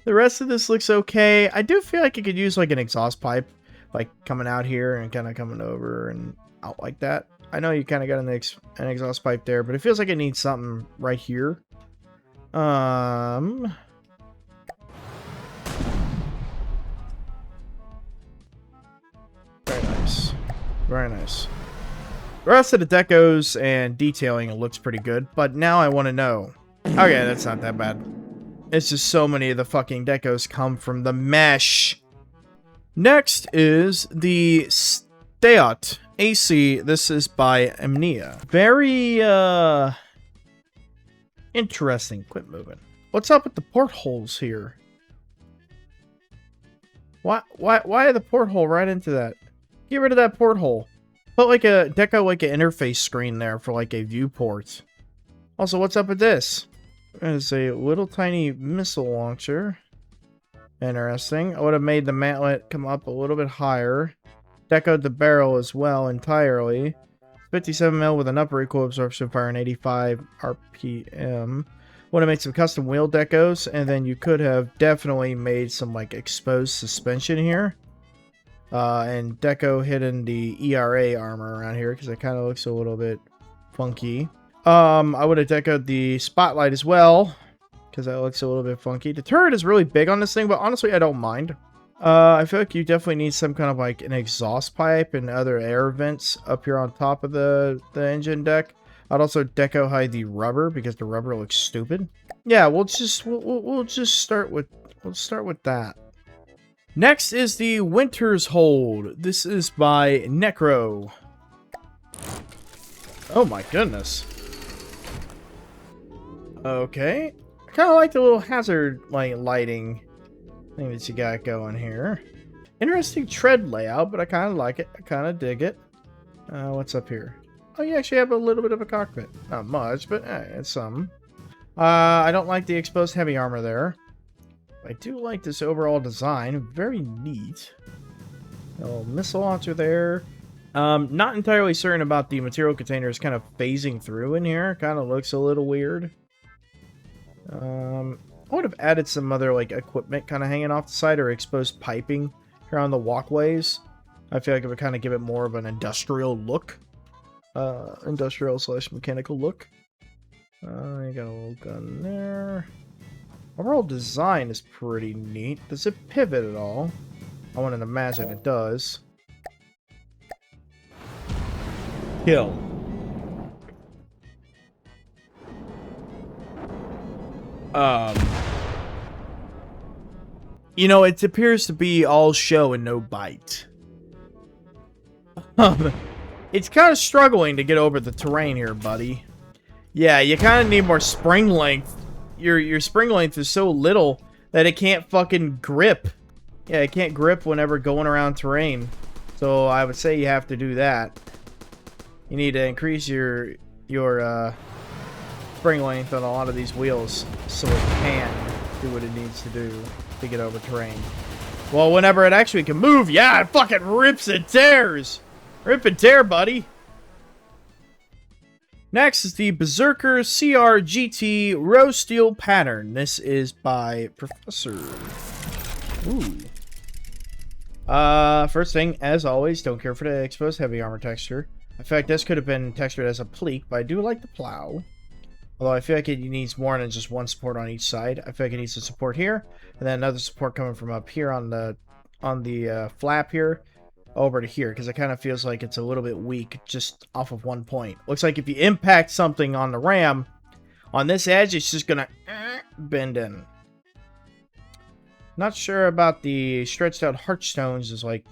The rest of this looks okay. I do feel like it could use like an exhaust pipe, like coming out here and kind of coming over and out like that. I know you kind of got an exhaust pipe there, but it feels like it needs something right here. Very nice. Very nice. The rest of the decos and detailing looks pretty good, but now I want to know. Okay, that's not that bad. It's just so many of the fucking decos come from the mesh. Next is the Steot AC. This is by Amnia. Very, interesting. Quit moving. What's up with the portholes here? Why the porthole right into that? Get rid of that porthole. Put like a deco, like an interface screen there for like a viewport. Also, what's up with this? There's a little tiny missile launcher. Interesting. I would have made the mantlet come up a little bit higher. Decoed the barrel as well entirely. 57mm with an upper recoil absorption, firing 85 RPM. Would have made some custom wheel decos, and then you could have definitely made some like exposed suspension here. And deco hidden the ERA armor around here because it kind of looks a little bit funky. I would have decoed the spotlight as well, because that looks a little bit funky. The turret is really big on this thing, but honestly, I don't mind. I feel like you definitely need some kind of like an exhaust pipe and other air vents up here on top of the engine deck. I'd also deco hide the rubber because the rubber looks stupid. Yeah, we'll just start with that. Next is the Winter's Hold. This is by Necro. Oh my goodness. Okay. I kind of like the little hazard lighting thing that you got going here. Interesting tread layout, but I kind of like it. I kind of dig it. What's up here? Oh, you actually have a little bit of a cockpit. Not much, but it's some. I don't like the exposed heavy armor there. I do like this overall design. Very neat. A little missile launcher there. Not entirely certain about the material containers kind of phasing through in here. Kind of looks a little weird. I would have added some other like equipment kind of hanging off the side or exposed piping here on the walkways. I feel like it would kind of give it more of an industrial look. Industrial / mechanical look. You got a little gun there. Overall design is pretty neat. Does it pivot at all? I want to imagine it does. Kill. You know, it appears to be all show and no bite. It's kind of struggling to get over the terrain here, buddy. Yeah, you kind of need more spring length. Your spring length is so little that it can't fucking grip. Yeah, it can't grip whenever going around terrain. So I would say you have to do that. You need to increase your spring length on a lot of these wheels so it can do what it needs to do to get over terrain. Well, whenever it actually can move, yeah, it fucking rips and tears. Rip and tear, buddy. Next is the Berserker CRGT Rose Steel Pattern. This is by Professor. Ooh. First thing, as always, don't care for the exposed heavy armor texture. In fact, this could have been textured as a pleat, but I do like the plow. Although I feel like it needs more than just one support on each side. I feel like it needs a support here, and then another support coming from up here on the flap here over to here, because it kind of feels like it's a little bit weak just off of one point. Looks like if you impact something on the ram, on this edge, it's just gonna bend in. Not sure about the stretched out heartstones. Is like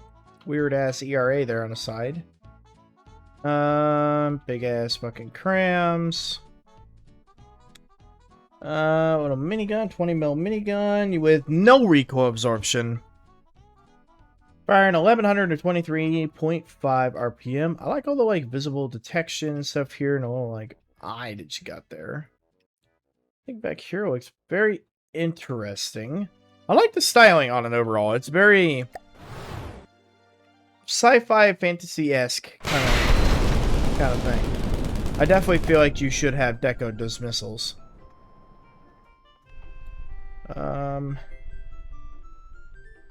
weird ass ERA there on the side. Big ass fucking crams. Little minigun, 20mm minigun with no recoil absorption. Firing 1123.5 RPM. I like all the like visible detection stuff here and a little like eye that you got there. I think back here looks very interesting. I like the styling on it overall. It's very sci-fi fantasy-esque kind of thing. I definitely feel like you should have decoed those missiles.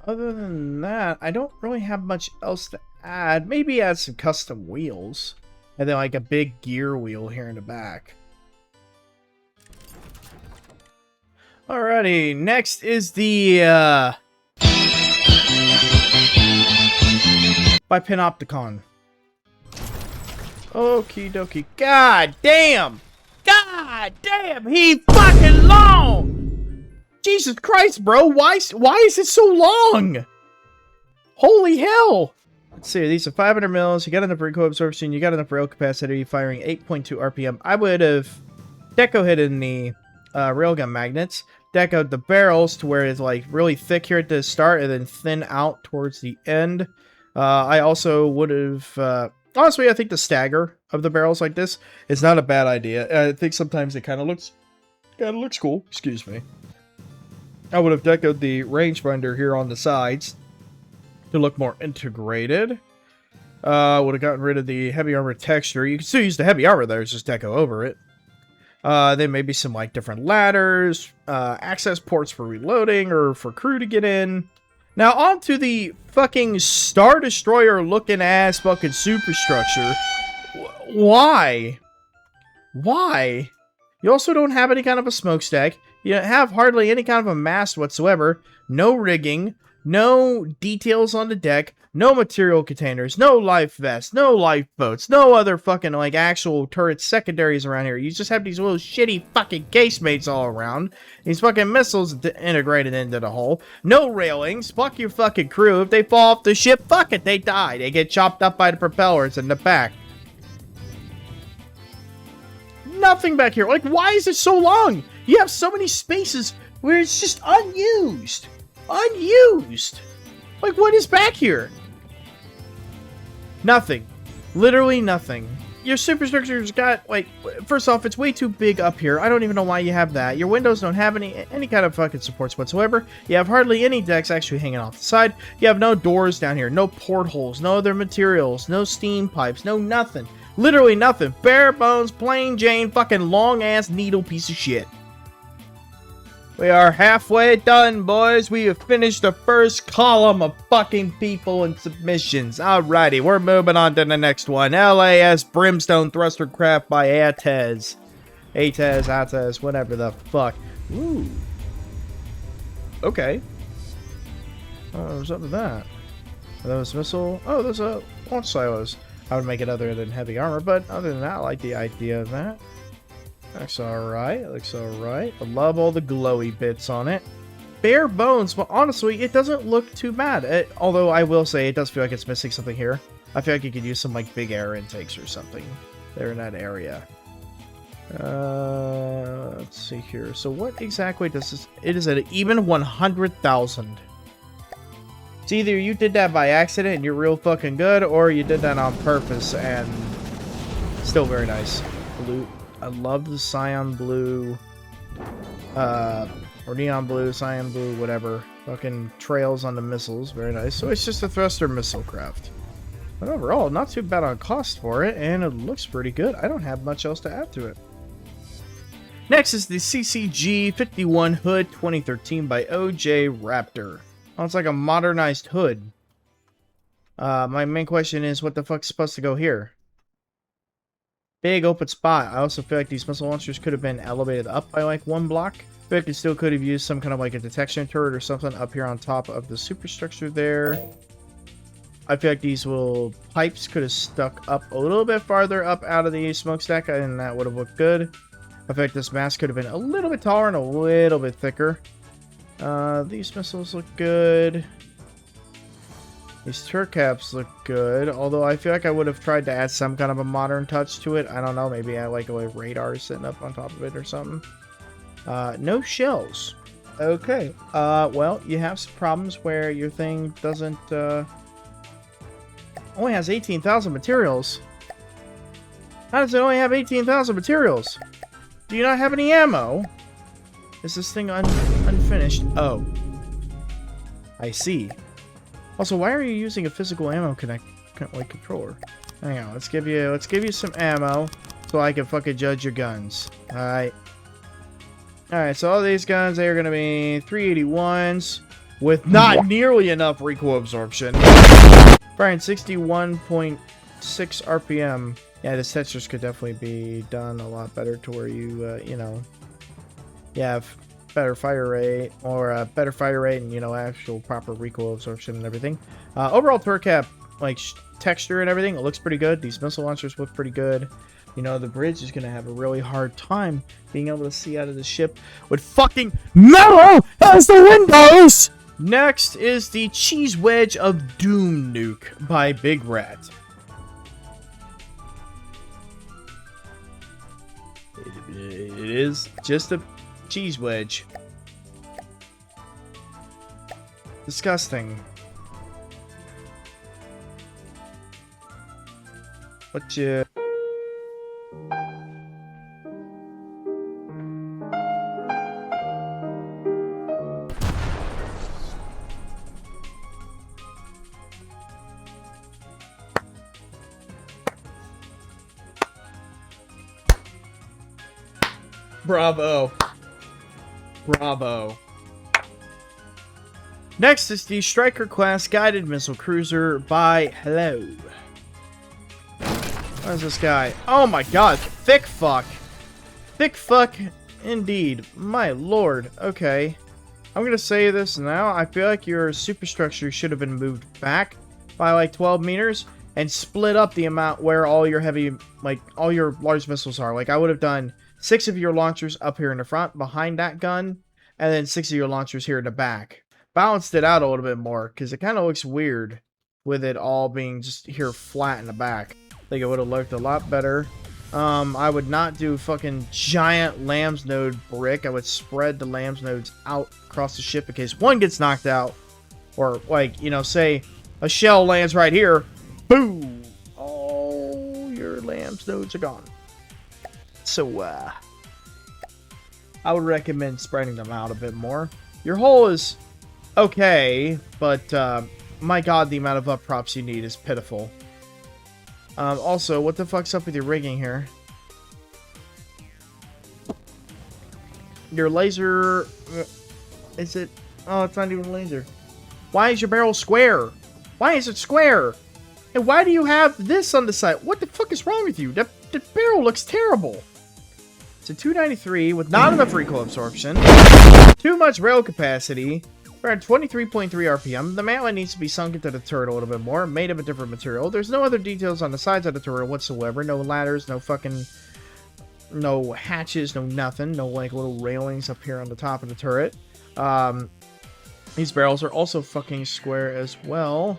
Other than that, I don't really have much else to add. Maybe add some custom wheels. And then like a big gear wheel here in the back. Alrighty, next is the, by Panopticon. Okie dokie. God damn! God damn, he fucking long! Jesus Christ, bro, why is it so long? Holy hell! Let's see, these are 500 mils, you got enough recoil absorption, you got enough rail capacity, firing 8.2 RPM. I would have deco hidden the railgun magnets, decoed the barrels to where it's like really thick here at the start and then thin out towards the end. I also would have, honestly, I think the stagger of the barrels like this is not a bad idea. I think sometimes it kind of looks cool. Excuse me. I would have decoed the rangefinder here on the sides to look more integrated. Would have gotten rid of the heavy armor texture. You can still use the heavy armor there, it's just deco over it. Then maybe some like different ladders, access ports for reloading or for crew to get in. Now on to the fucking Star Destroyer looking ass fucking superstructure. Why? Why? You also don't have any kind of a smokestack. You don't have hardly any kind of a mast whatsoever. No rigging. No details on the deck. No material containers. No life vests. No lifeboats. No other fucking like actual turret secondaries around here. You just have these little shitty fucking casemates all around. These fucking missiles integrated into the hull. No railings. Fuck your fucking crew. If they fall off the ship, fuck it. They die. They get chopped up by the propellers in the back. Nothing back here. Like, why is it so long? You have so many spaces where it's just unused. Unused. Like, what is back here? Nothing. Literally nothing. Your superstructure's got, like, first off, it's way too big up here. I don't even know why you have that. Your windows don't have any kind of fucking supports whatsoever. You have hardly any decks actually hanging off the side. You have no doors down here. No portholes. No other materials. No steam pipes. No nothing. Literally nothing. Bare bones, plain Jane, fucking long-ass needle piece of shit. We are halfway done, boys. We have finished the first column of fucking people and submissions. Alrighty, we're moving on to the next one. LAS Brimstone Thruster Craft by Atez. Atez, whatever the fuck. Ooh. Okay. What's up with that? Are those missile? Oh, those are launch silos. I would make it other than heavy armor, but other than that, I like the idea of that. Looks alright, looks alright. I love all the glowy bits on it. Bare bones, but honestly, it doesn't look too bad. Although I will say, it does feel like it's missing something here. I feel like you could use some like big air intakes or something there in that area. Let's see here. So what exactly does this... It is an even 100,000. It's either you did that by accident and you're real fucking good, or you did that on purpose and still very nice. Blue. I love the cyan blue. Or neon blue, cyan blue, whatever. Fucking trails on the missiles. Very nice. So it's just a thruster missile craft. But overall, not too bad on cost for it, and it looks pretty good. I don't have much else to add to it. Next is the CCG 51 Hood 2013 by OJ Raptor. Oh, it's like a modernized hood. My main question is, what the fuck's supposed to go here? Big open spot. I also feel like these missile launchers could have been elevated up by like one block. I feel like it still could have used some kind of like a detection turret or something up here on top of the superstructure there. I feel like these little pipes could have stuck up a little bit farther up out of the smokestack, and that would have looked good. I feel like this mast could have been a little bit taller and a little bit thicker. These missiles look good. These turret caps look good, although I feel like I would have tried to add some kind of a modern touch to it. I don't know, maybe add like a radar sitting up on top of it or something. No shells. Okay, well, you have some problems where your thing doesn't, only has 18,000 materials. How does it only have 18,000 materials? Do you not have any ammo? Is this thing unfinished? Oh. I see. Also, why are you using a physical ammo controller? Hang on, let's give you some ammo so I can fucking judge your guns. Alright. Alright, so all these guns, they are gonna be 381s with not nearly enough recoil absorption. Firing 61.6 RPM. Yeah, the textures could definitely be done a lot better to where you, you know, you have better fire rate, or better fire rate and, you know, actual proper recoil absorption and everything. Overall turret cap, like, texture and everything, it looks pretty good. These missile launchers look pretty good. You know, the bridge is going to have a really hard time being able to see out of the ship with fucking metal as the windows! Next is the Cheese Wedge of Doom Nuke by Big Rat. It is just a cheese wedge. Disgusting. What you... Bravo. Bravo. Next is the Striker class guided missile cruiser by Hello. What is this guy? Oh my god, thick fuck. Thick fuck indeed. My lord. Okay. I'm gonna say this now. I feel like your superstructure should have been moved back by like 12 meters and split up the amount where all your heavy, like all your large missiles are. Like I would have done 6 of your launchers up here in the front behind that gun, and then 6 of your launchers here in the back. Balanced it out a little bit more, because it kind of looks weird with it all being just here flat in the back. I think it would have looked a lot better. I would not do fucking giant lambs node brick. I would spread the lambs nodes out across the ship in case one gets knocked out. Or, like, you know, say a shell lands right here. Boom! All your lambs nodes are gone. So, I would recommend spreading them out a bit more. Your hull is okay, but, my god, the amount of up props you need is pitiful. Also, what the fuck's up with your rigging here? Your laser... is it... oh, it's not even laser. Why is your barrel square? Why is it square? And why do you have this on the side? What the fuck is wrong with you? The barrel looks terrible. It's a 293 with not enough recoil absorption. Too much rail capacity. We're at 23.3 RPM. The mantlet needs to be sunk into the turret a little bit more. Made of a different material. There's no other details on the sides of the turret whatsoever. No ladders, no fucking... no hatches, no nothing. No, like, little railings up here on the top of the turret. These barrels are also fucking square as well.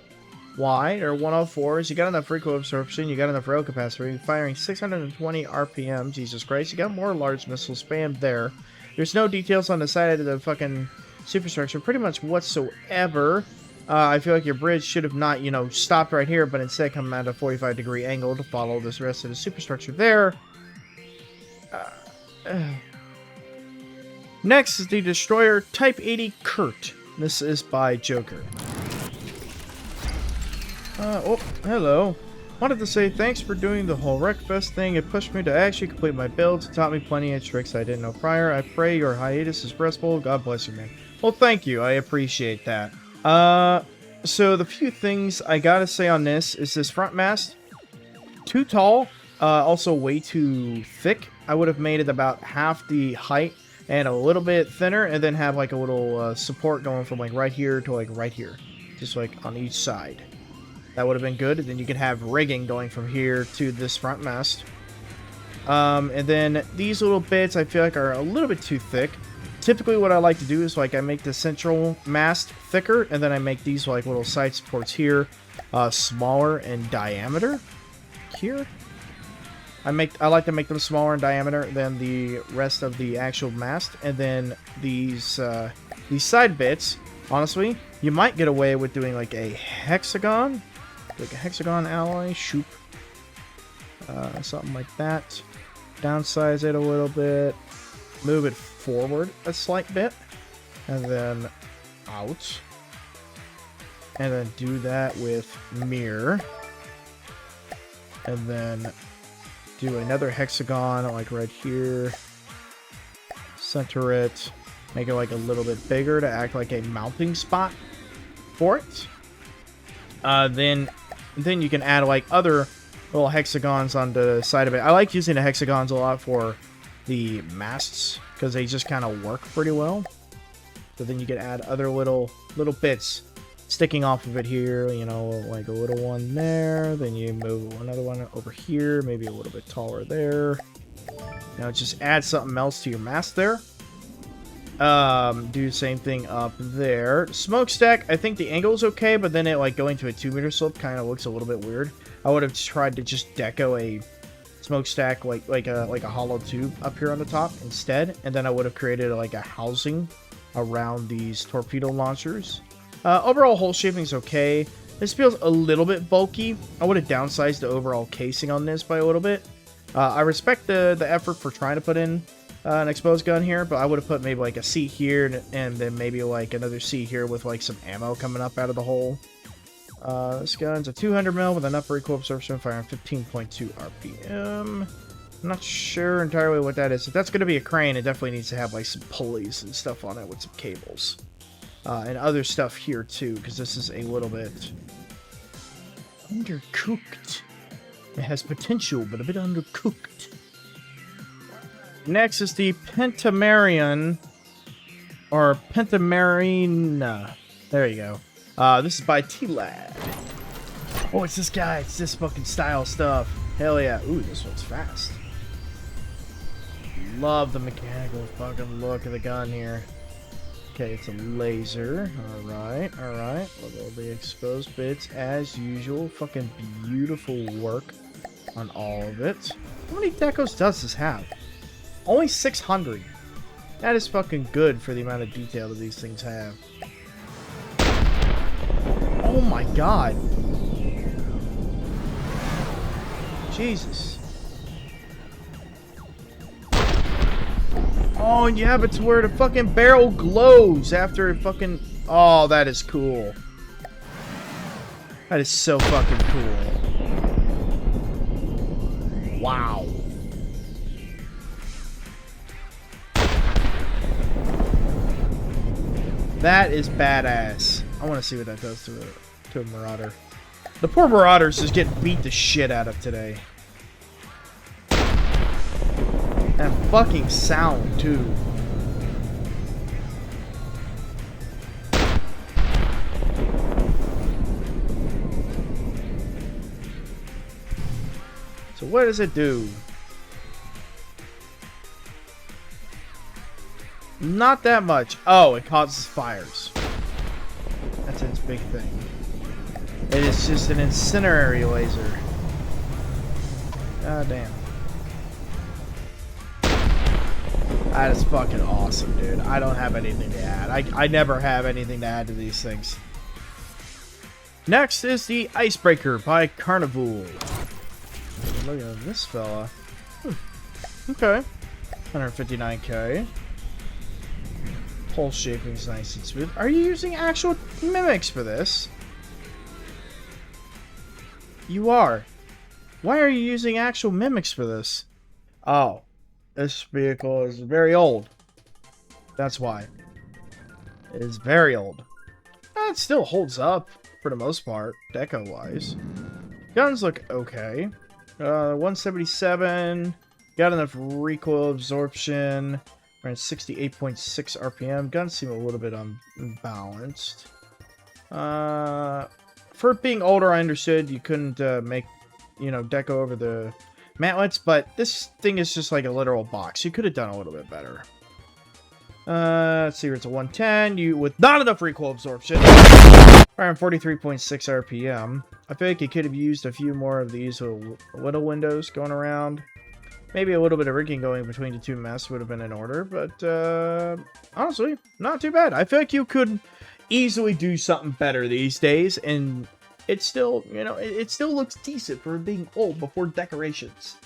wide, or 104s. You got enough recoil absorption. You got enough rail capacity. Firing 620 RPM. Jesus Christ. You got more large missile spam there. There's no details on the side of the fucking superstructure pretty much whatsoever. I feel like your bridge should have not, you know, stopped right here, but instead come at a 45-degree angle to follow this rest of the superstructure there. Next is the Destroyer Type 80 Kurt. This is by Joker. Oh, hello. Wanted to say thanks for doing the whole Wreckfest thing. It pushed me to actually complete my builds. It taught me plenty of tricks I didn't know prior. I pray your hiatus is restful. God bless you, man. Well, thank you. I appreciate that. So the few things I gotta say on this is this front mast, too tall, also way too thick. I would have made it about half the height and a little bit thinner, and then have like a little support going from like right here to like right here, just like on each side. That would have been good. And then you could have rigging going from here to this front mast. And then these little bits I feel like are a little bit too thick. Typically what I like to do is like I make the central mast thicker, and then I make these like little side supports here smaller in diameter. Here, I like to make them smaller in diameter than the rest of the actual mast. And then these side bits, honestly, you might get away with doing like a hexagon alloy, shoop, something like that. Downsize it a little bit, move it forward a slight bit, and then out, and then do that with mirror, and then do another hexagon like right here, center it, make it like a little bit bigger to act like a mounting spot for it. Then you can add like other little hexagons on the side of it. I like using the hexagons a lot for the masts because they just kind of work pretty well. So then you can add other little bits sticking off of it here, you know, like a little one there. Then you move another one over here, maybe a little bit taller there. Now just add something else to your mast there. Do the same thing up there. Smokestack, I think the angle is okay, but then it like going to a 2-meter slope kind of looks a little bit weird. I would have tried to just deco a smokestack like a hollow tube up here on the top instead, and then I would have created like a housing around these torpedo launchers. Overall hole shaping is okay. This feels a little bit bulky. I would have downsized the overall casing on this by a little bit. I respect the effort for trying to put in an exposed gun here, but I would have put maybe like a seat here and then maybe like another seat here with like some ammo coming up out of the hole. This gun's a 200mm with enough recoil absorption, firing 15.2 RPM. I'm not sure entirely what that is. If that's going to be a crane, it definitely needs to have like some pulleys and stuff on it with some cables. And other stuff here too, because this is a little bit undercooked. It has potential, but a bit undercooked. Next is the Pentamarian, or Pentamarina. There you go. This is by T-Lad. Oh, it's this guy. It's this fucking style stuff. Hell yeah. Ooh, this one's fast. Love the mechanical fucking look of the gun here. Okay, it's a laser. Alright, alright. Look at all the exposed bits as usual. Fucking beautiful work on all of it. How many decos does this have? Only 600. That is fucking good for the amount of detail that these things have. Oh my god. Jesus. Oh, and you have it to where the fucking barrel glows after it fucking... Oh, that is cool. That is so fucking cool. Wow. That is badass. I want to see what that does to a Marauder. The poor Marauders just get beat the shit out of today. That fucking sound, too. So what does it do? Not that much. Oh, it causes fires. That's its big thing. It is just an incendiary laser. God damn. That is fucking awesome, dude. I don't have anything to add. I never have anything to add to these things. Next is the Icebreaker by Carnival. Look at this fella. Okay. 159k. Pulse shaping is nice and smooth. Are you using actual mimics for this? You are. Why are you using actual mimics for this? Oh. This vehicle is very old. That's why. It is very old. It still holds up for the most part, deco-wise. Guns look okay. 177. Got enough recoil absorption. Around 68.6 RPM. Guns seem a little bit unbalanced. For it being older, I understood you couldn't make, deco over the mantlets, but this thing is just like a literal box. You could have done a little bit better. Let's see, it's a 110. With not enough recoil absorption. Around 43.6 RPM. I feel like you could have used a few more of these little windows going around. Maybe a little bit of rigging going between the two masts would have been in order, but honestly, not too bad. I feel like you could easily do something better these days, and it still, it still looks decent for being old before decorations.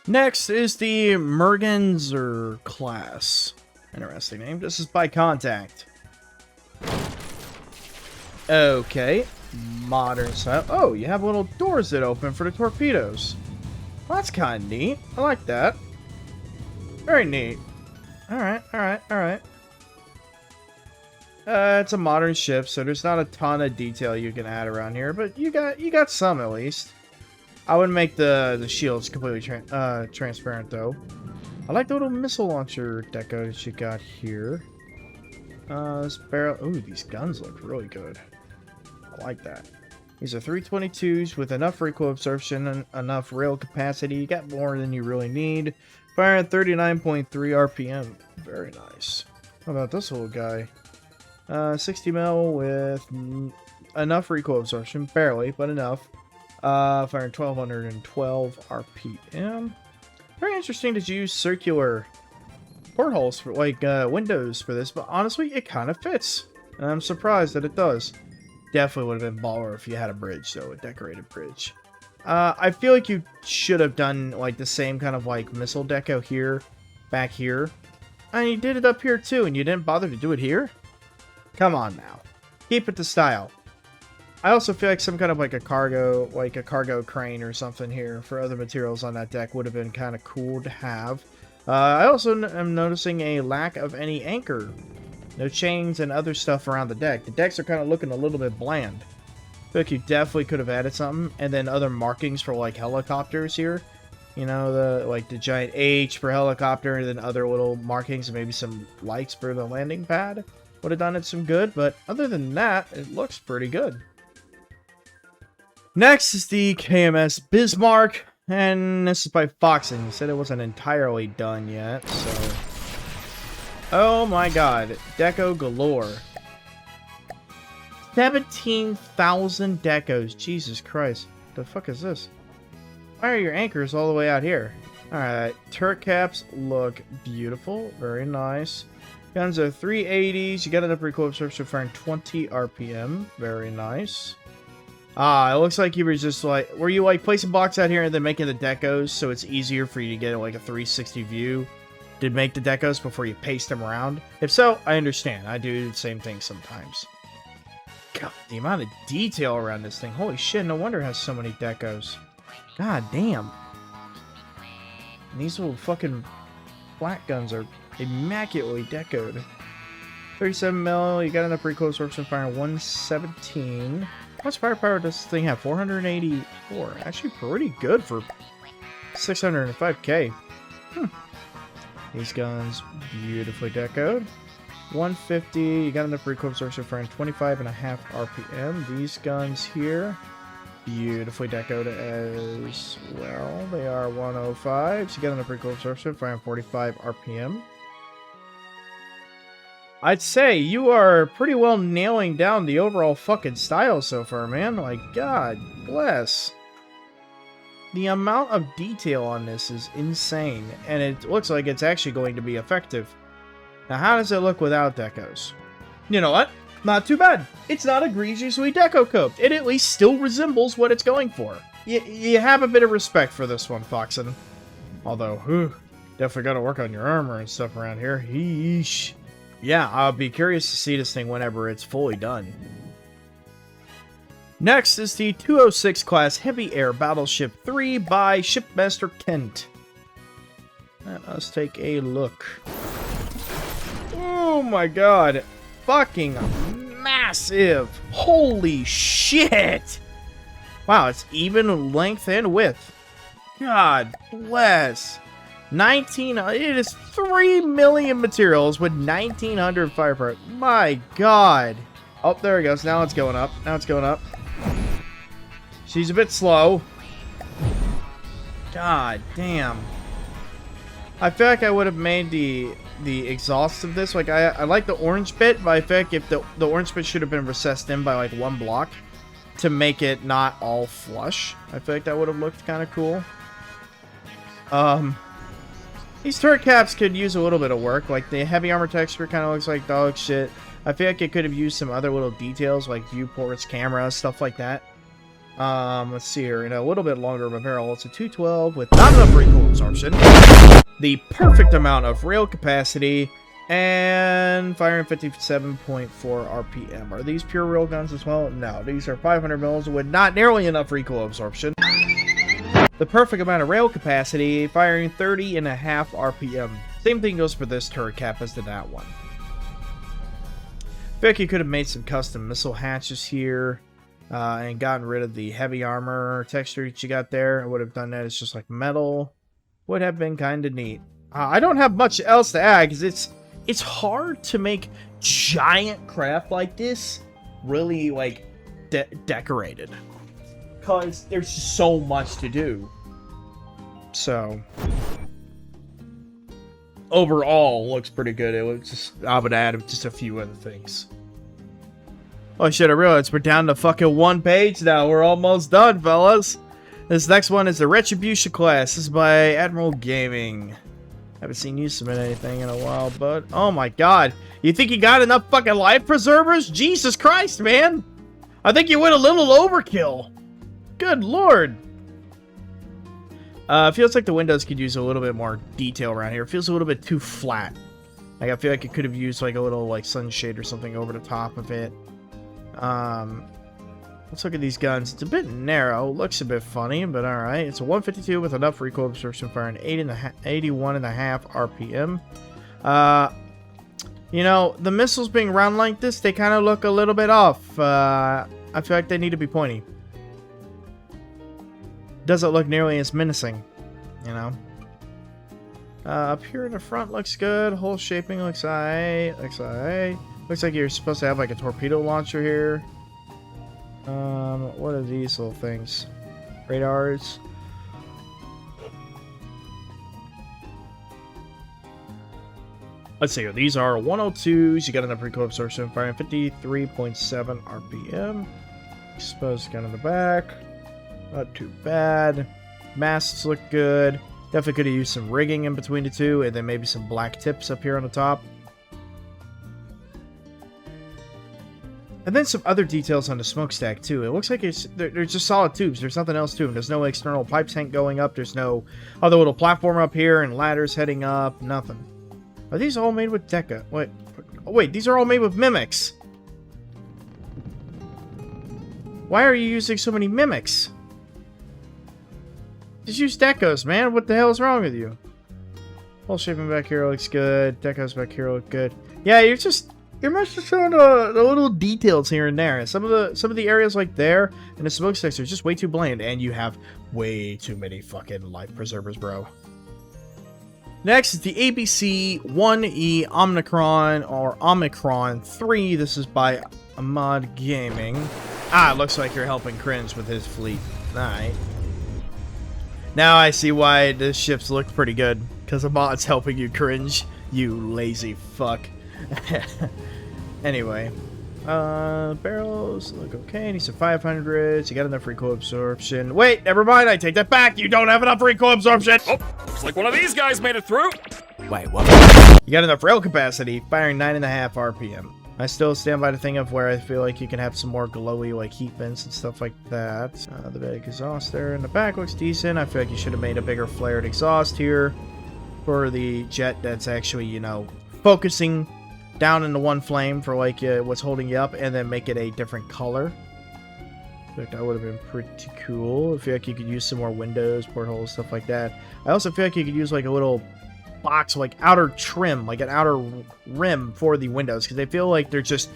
Next is the Mergenser class. Interesting name. This is by Contact. Okay. Modern style. Oh, you have little doors that open for the torpedoes. Well, that's kind of neat. I like that. Very neat. Alright, alright, alright. It's a modern ship, so there's not a ton of detail you can add around here, but you got some at least. I wouldn't make the shields completely transparent though. I like the little missile launcher deco that you got here. This barrel. Ooh, these guns look really good. I like that. These are 322s with enough recoil absorption and enough rail capacity. You got more than you really need. Fire at 39.3 RPM. Very nice. How about this little guy? 60 mil with enough recoil absorption, barely, but enough. Firing 1212 RPM. Very interesting to use circular portholes for like windows for this, but honestly, it kind of fits. And I'm surprised that it does. Definitely would have been baller if you had a bridge, though, a decorated bridge. I feel like you should have done like the same kind of like missile deco here, back here. And you did it up here too, and you didn't bother to do it here? Come on now. Keep it to style. I also feel like some kind of like a cargo crane or something here for other materials on that deck would have been kind of cool to have. I also am noticing a lack of any anchor. No chains and other stuff around the deck. The decks are kind of looking a little bit bland. I feel like you definitely could have added something. And then other markings for like helicopters here. You know, the giant H for helicopter, and then other little markings and maybe some lights for the landing pad. Would have done it some good, but other than that, it looks pretty good. Next is the KMS Bismarck, and this is by Foxen. He said it wasn't entirely done yet, so... Oh my god, deco galore. 17,000 decos, Jesus Christ. The fuck is this? Why are your anchors all the way out here? Alright, turret caps look beautiful, very nice. Guns are 380s. You got enough recoil absorption firing 20 RPM. Very nice. Ah, it looks like you were just like... Were you like placing blocks out here and then making the decos so it's easier for you to get like a 360 view to make the decos before you paste them around? If so, I understand. I do the same thing sometimes. God, the amount of detail around this thing. Holy shit, no wonder it has so many decos. God damn. And these little fucking flat guns are immaculately decoed. 37 mil, you got enough recoil absorption firing 117. How much firepower does this thing have? 484. Actually pretty good for 605k. These guns beautifully decoed. 150, you got enough recoil absorption firing 25.5 RPM. These guns here, beautifully decoed as well. They are 105, so you got enough recoil absorption firing 45 RPM. I'd say you are pretty well nailing down the overall fucking style so far, man. Like, God bless. The amount of detail on this is insane, and it looks like it's actually going to be effective. Now, how does it look without decos? You know what? Not too bad. It's not egregiously deco-coped. It at least still resembles what it's going for. You have a bit of respect for this one, Foxen. Although, definitely got to work on your armor and stuff around here. Yeesh. Yeah, I'll be curious to see this thing whenever it's fully done. Next is the 206 class Heavy Air Battleship 3 by Shipmaster Kent. Let us take a look. Oh my god. Fucking massive. Holy shit. Wow, it's even length and width. God bless. It is 3 million materials with 1900 firepower. My god. Oh, there it goes. Now it's going up. Now it's going up. She's a bit slow. God damn. I feel like I would have made the exhaust of this. Like, I like the orange bit, but I feel like if the orange bit should have been recessed in by like 1 block to make it not all flush. I feel like that would have looked kind of cool. These turret caps could use a little bit of work. Like, the heavy armor texture kind of looks like dog shit. I feel like it could have used some other little details, like viewports, cameras, stuff like that. Let's see here. In a little bit longer of a barrel, it's a 212 with not enough recoil absorption, the perfect amount of rail capacity, and firing 57.4 RPM. Are these pure rail guns as well? No, these are 500 mils with not nearly enough recoil absorption. The perfect amount of rail capacity, firing 30.5 RPM. Same thing goes for this turret cap as to that one. I feel like you could have made some custom missile hatches here and gotten rid of the heavy armor texture that you got there. I would have done that. It's just like metal. Would have been kind of neat. I don't have much else to add because it's hard to make giant craft like this really like decorated. Because there's so much to do. So overall, looks pretty good. It looks just, I would add just a few other things. Oh shit, I realized we're down to fucking 1 page now. We're almost done, fellas. This next one is the Retribution class. This is by Admiral Gaming. Haven't seen you submit anything in a while, but oh my god. You think you got enough fucking life preservers? Jesus Christ, man. I think you went a little overkill. Good lord. Feels like the windows could use a little bit more detail around here. It feels a little bit too flat. Like, I feel like it could have used like a little like sunshade or something over the top of it. Let's look at these guns. It's a bit narrow. Looks a bit funny, but alright. It's a 152 with enough recoil absorption, firing 81.5 RPM. You know, the missiles being round like this, they kind of look a little bit off. I feel like they need to be pointy. Doesn't look nearly as menacing, you know. Up here in the front looks good. Whole shaping looks alright. Looks alright. Looks like you're supposed to have like a torpedo launcher here. What are these little things? Radars. Let's see here. These are 102s. You got enough recoil absorption, firing 53.7 RPM. Exposed gun in the back. Not too bad. Masts look good. Definitely could have used some rigging in between the two, and then maybe some black tips up here on the top. And then some other details on the smokestack too. It looks like they're just solid tubes. There's nothing else to them. There's no external pipe tank going up. There's no other little platform up here and ladders heading up. Nothing. Are these all made with Deca? Wait. Oh, wait. These are all made with mimics. Why are you using so many mimics? Just use decos, man. What the hell is wrong with you? Whole shaping back here looks good. Decos back here look good. Yeah, you're just showing the little details here and there. Some of the areas like there and the smokestacks are just way too bland, and you have way too many fucking life preservers, bro. Next is the ABC 1E Omicron 3. This is by Ahmad Gaming. It looks like you're helping Cringe with his fleet. Alright. Now I see why this ship's looked pretty good. Because Ahmad's helping you, Cringe. You lazy fuck. Anyway. Barrels look okay. Need some 500s. You got enough recoil absorption. Wait, never mind. I take that back. You don't have enough recoil absorption. Oh, looks like one of these guys made it through. Wait, what? You got enough rail capacity. Firing 9.5 RPM. I still stand by the thing of where I feel like you can have some more glowy like heat vents and stuff like that. The big exhaust there in the back looks decent. I feel like you should have made a bigger flared exhaust here for the jet that's actually, you know, focusing down into one flame for like what's holding you up, and then make it a different color. I think that would have been pretty cool. I feel like you could use some more windows, portholes, stuff like that. I also feel like you could use like a little box, like outer trim, like an outer rim for the windows, because they feel like they're just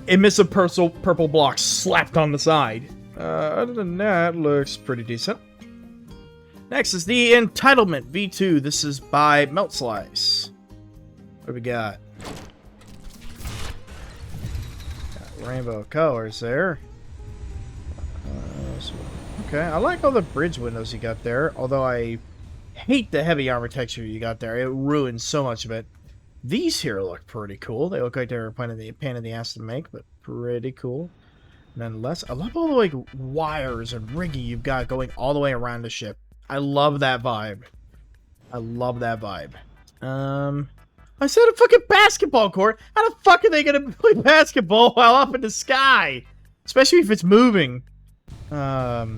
emissive purple blocks slapped on the side. Other than that, looks pretty decent. Next is the Entitlement V2. This is by Melt Slice. What do we got? Rainbow colors there. Okay, I like all the bridge windows you got there, although I hate the heavy armor texture you got there. It ruins so much of it. These here look pretty cool. They look like they're a pain in the ass to make, but pretty cool. Nonetheless, I love all the like wires and rigging you've got going all the way around the ship. I love that vibe. I love that vibe. I said a fucking basketball court. How the fuck are they gonna play basketball while up in the sky? Especially if it's moving. A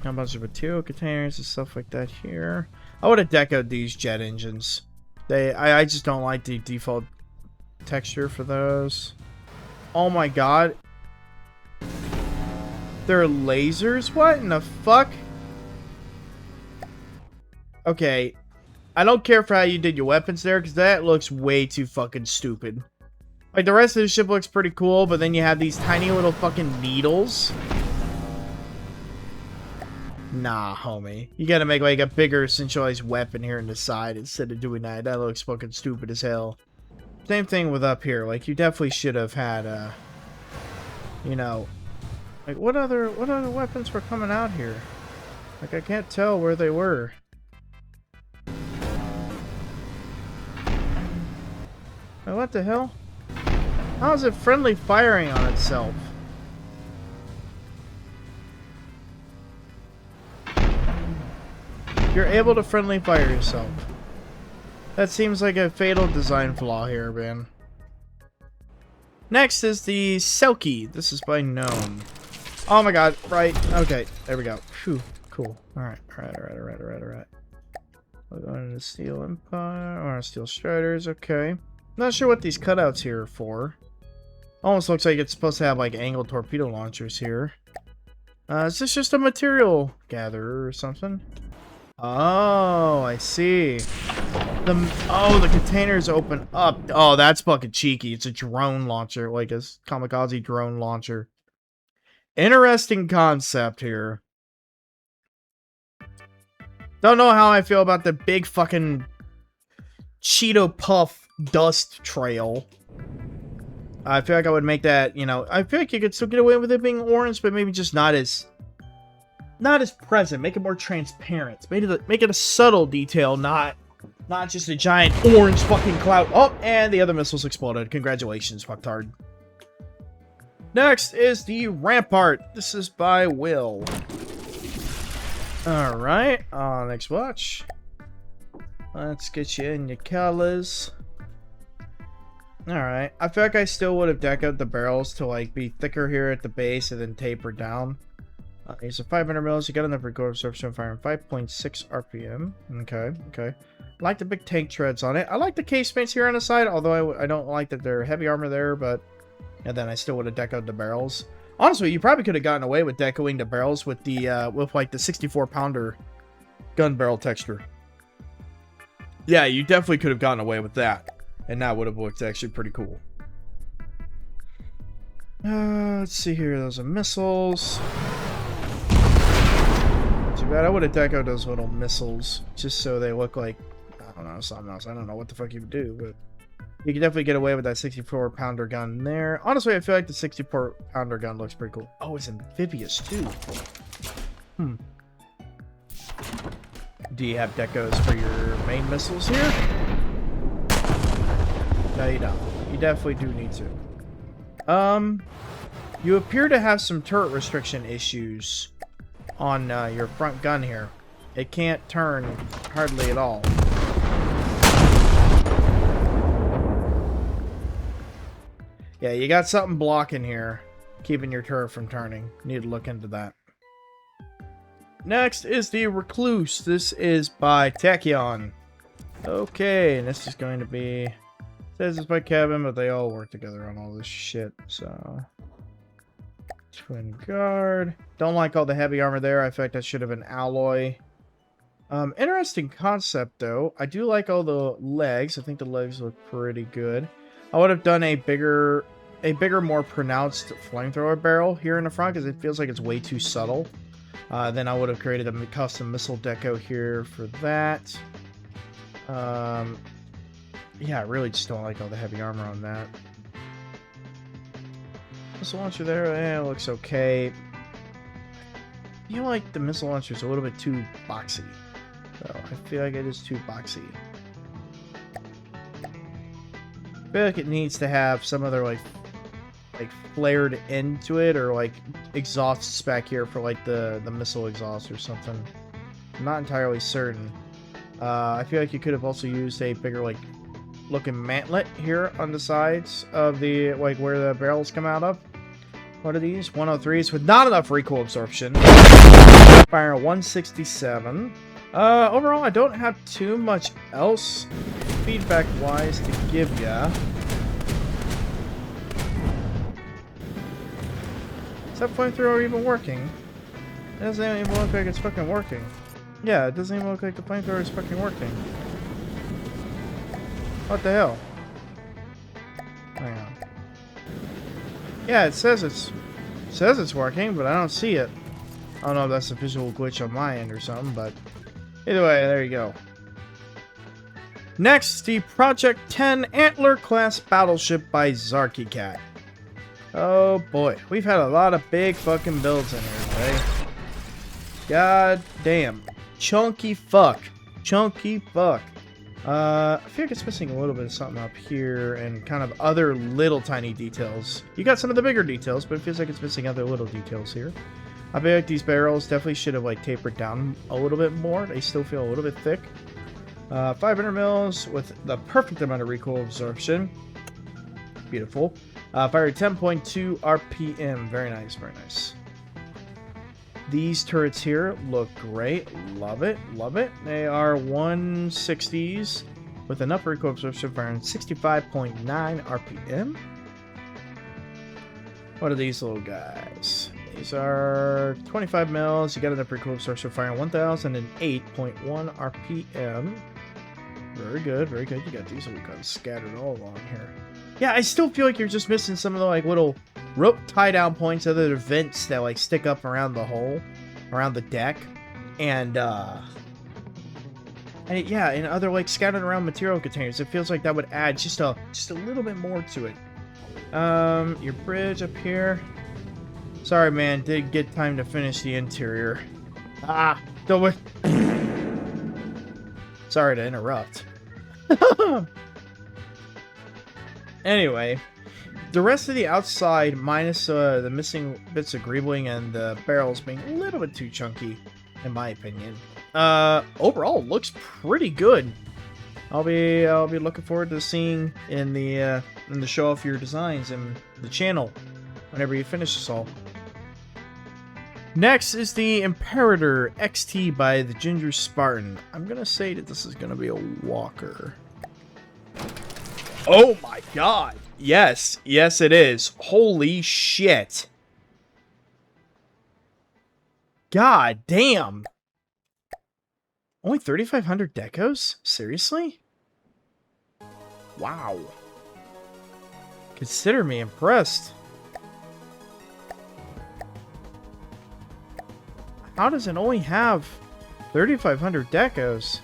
bunch of material containers and stuff like that here. I would have decoed these jet engines. I just don't like the default texture for those. Oh my god. They're lasers? What in the fuck? Okay. I don't care for how you did your weapons there, because that looks way too fucking stupid. Like, the rest of the ship looks pretty cool, but then you have these tiny little fucking needles. Nah, homie. You gotta make, like, a bigger centralized weapon here in the side instead of doing that. That looks fucking stupid as hell. Same thing with up here. Like, you definitely should have had, you know... Like, what other weapons were coming out here? Like, I can't tell where they were. What the hell? How is it friendly firing on itself? You're able to friendly fire yourself. That seems like a fatal design flaw here, man. Next is the Selkie. This is by Gnome. Oh my god, right. Okay, there we go. Phew, cool. Alright. We're going to Steel Empire, or Steel Striders, okay. Not sure what these cutouts here are for. Almost looks like it's supposed to have like angled torpedo launchers here. Is this just a material gatherer or something? Oh, I see. The containers open up. Oh, that's fucking cheeky. It's a drone launcher, like a kamikaze drone launcher. Interesting concept here. Don't know how I feel about the big fucking Cheeto Puff dust trail. I feel like I would make that, you know, I feel like you could still get away with it being orange, but maybe just not as present. Make it more transparent. Make it a subtle detail, not just a giant orange fucking cloud. Oh, and the other missiles exploded. Congratulations, fucktard. Next is the Rampart. This is by Will. Alright, next watch. Let's get you in your colors. Alright, I feel like I still would have decoed the barrels to like be thicker here at the base and then taper down. These are 500 mils. You got enough recoil absorption, firing 5.6 RPM. Okay. I like the big tank treads on it. I like the casemates here on the side, although I don't like that they're heavy armor there, but... And then I still would have decoed the barrels. Honestly, you probably could have gotten away with decoing the barrels with the, with like the 64-pounder gun barrel texture. Yeah, you definitely could have gotten away with that. And that would have looked actually pretty cool. Let's see here. Those are missiles. Too bad. I would have decoed those little missiles just so they look like, I don't know, something else. I don't know what the fuck you would do, but you can definitely get away with that 64-pounder gun there. Honestly, I feel like the 64-pounder gun looks pretty cool. Oh, it's amphibious too. Do you have decos for your main missiles here? No, you don't. You definitely do need to. You appear to have some turret restriction issues on your front gun here. It can't turn hardly at all. Yeah, you got something blocking here, keeping your turret from turning. Need to look into that. Next is the Recluse. This is by Tachyon. Okay, and this is going to be... Says it's by Kevin, but they all work together on all this shit, so... Twin guard. Don't like all the heavy armor there. I feel like that should have been alloy. Interesting concept, though. I do like all the legs. I think the legs look pretty good. I would have done a bigger, more pronounced flamethrower barrel here in the front because it feels like it's way too subtle. Then I would have created a custom missile deco here for that. Yeah, I really just don't like all the heavy armor on that. Missile launcher there, it looks okay. I feel like the missile launcher is a little bit too boxy. So I feel like it is too boxy. I feel like it needs to have some other like flared end to it, or like exhausts back here for like the missile exhaust or something. I'm not entirely certain. I feel like you could have also used a bigger like looking mantlet here on the sides of the like where the barrels come out of. What are these? 103s with not enough recoil absorption. Fire 167. Overall, I don't have too much else feedback-wise to give ya. Is that flamethrower even working? It doesn't even look like it's fucking working. Yeah, it doesn't even look like the flamethrower is fucking working. What the hell? Hang on. Yeah, it says it's working, but I don't see it. I don't know if that's a visual glitch on my end or something, but either way, there you go. Next, the Project 10 Antler class battleship by Zarky Cat. Oh boy, we've had a lot of big fucking builds in here today. God damn. Chunky fuck. Chunky fuck. I feel like it's missing a little bit of something up here and kind of other little tiny details. You got some of the bigger details, but it feels like it's missing other little details here. I feel like these barrels definitely should have like tapered down a little bit more. They still feel a little bit thick. 500 mils with the perfect amount of recoil absorption. Beautiful. Fired 10.2 RPM. Very nice, very nice. These turrets here look great. Love it, love it. They are 160s with enough recoil absorption, firing 65.9 RPM. What are these little guys? These are 25 mils. You got enough recoil absorption, firing 1008.1 RPM. Very good, very good. You got these little guns scattered all along here. Yeah, I still feel like you're just missing some of the like little rope tie down points, other vents that like stick up around the hole, around the deck, and yeah, and other like scattered around material containers. It feels like that would add just a little bit more to it. Your bridge up here. Sorry, man, didn't get time to finish the interior. Don't wait. Sorry to interrupt. Anyway, the rest of the outside, minus the missing bits of greebling and the barrels being a little bit too chunky, in my opinion, overall looks pretty good. I'll be looking forward to seeing in the show off your designs and the channel whenever you finish this all. Next is the Imperator XT by the Ginger Spartan. I'm gonna say that this is gonna be a walker. Oh my god! Yes, yes it is. Holy shit! God damn! Only 3,500 decos? Seriously? Wow. Consider me impressed. How does it only have 3,500 decos?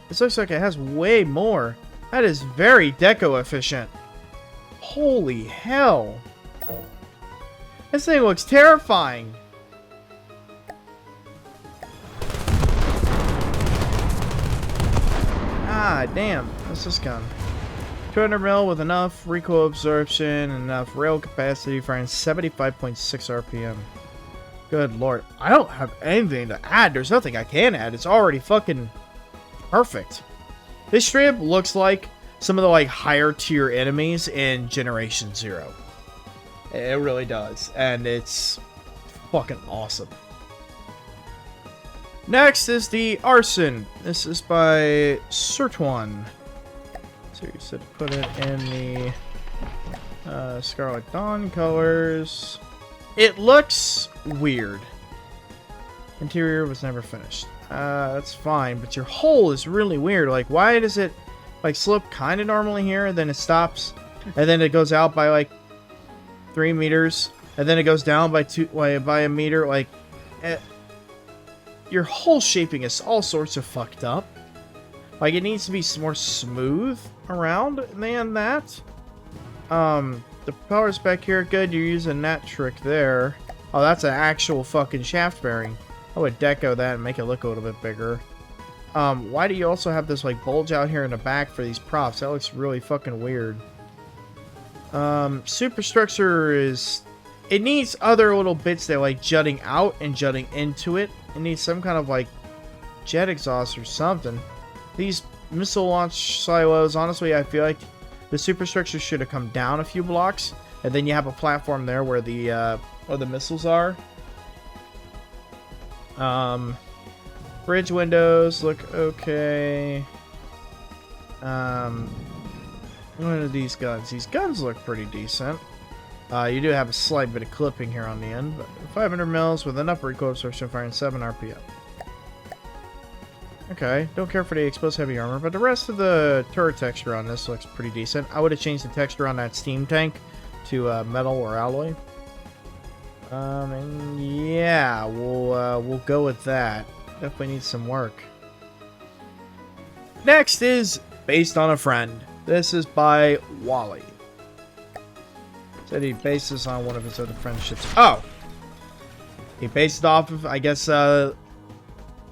This looks like it has way more. That is very deco efficient. Holy hell. This thing looks terrifying. Ah, damn. What's this gun? 200 mil with enough recoil absorption and enough rail capacity, firing 75.6 RPM. Good lord. I don't have anything to add. There's nothing I can add. It's already fucking perfect. This straight up looks like some of the like higher tier enemies in Generation 0. It really does. And it's fucking awesome. Next is the Arson. This is by Sertuan. So you said to put it in the Scarlet Dawn colors. It looks weird. Interior was never finished. That's fine, but your hole is really weird. Like, why does it like slope kind of normally here, and then it stops, and then it goes out by like 3 meters, and then it goes down by by a meter? Like, your hole shaping is all sorts of fucked up. Like, it needs to be more smooth around than that. The propeller's back here. Good, you're using that trick there. Oh, that's an actual fucking shaft bearing. I would deco that and make it look a little bit bigger. Why do you also have this, like, bulge out here in the back for these props? That looks really fucking weird. Superstructure is... It needs other little bits that, like, jutting out and jutting into it. It needs some kind of, like, jet exhaust or something. These missile launch silos, honestly, I feel like the superstructure should have come down a few blocks, and then you have a platform there where the missiles are. Bridge windows look okay. What are these guns? These guns look pretty decent. You do have a slight bit of clipping here on the end, but 500 mils with enough recoil absorption, firing 7 RPM. Okay, don't care for the exposed heavy armor, but the rest of the turret texture on this looks pretty decent. I would have changed the texture on that steam tank to metal or alloy. And yeah, we'll go with that. Definitely needs some work. Next is Based on a Friend. This is by Wally. Said he based this on one of his other friendships. Oh! He based it off of, I guess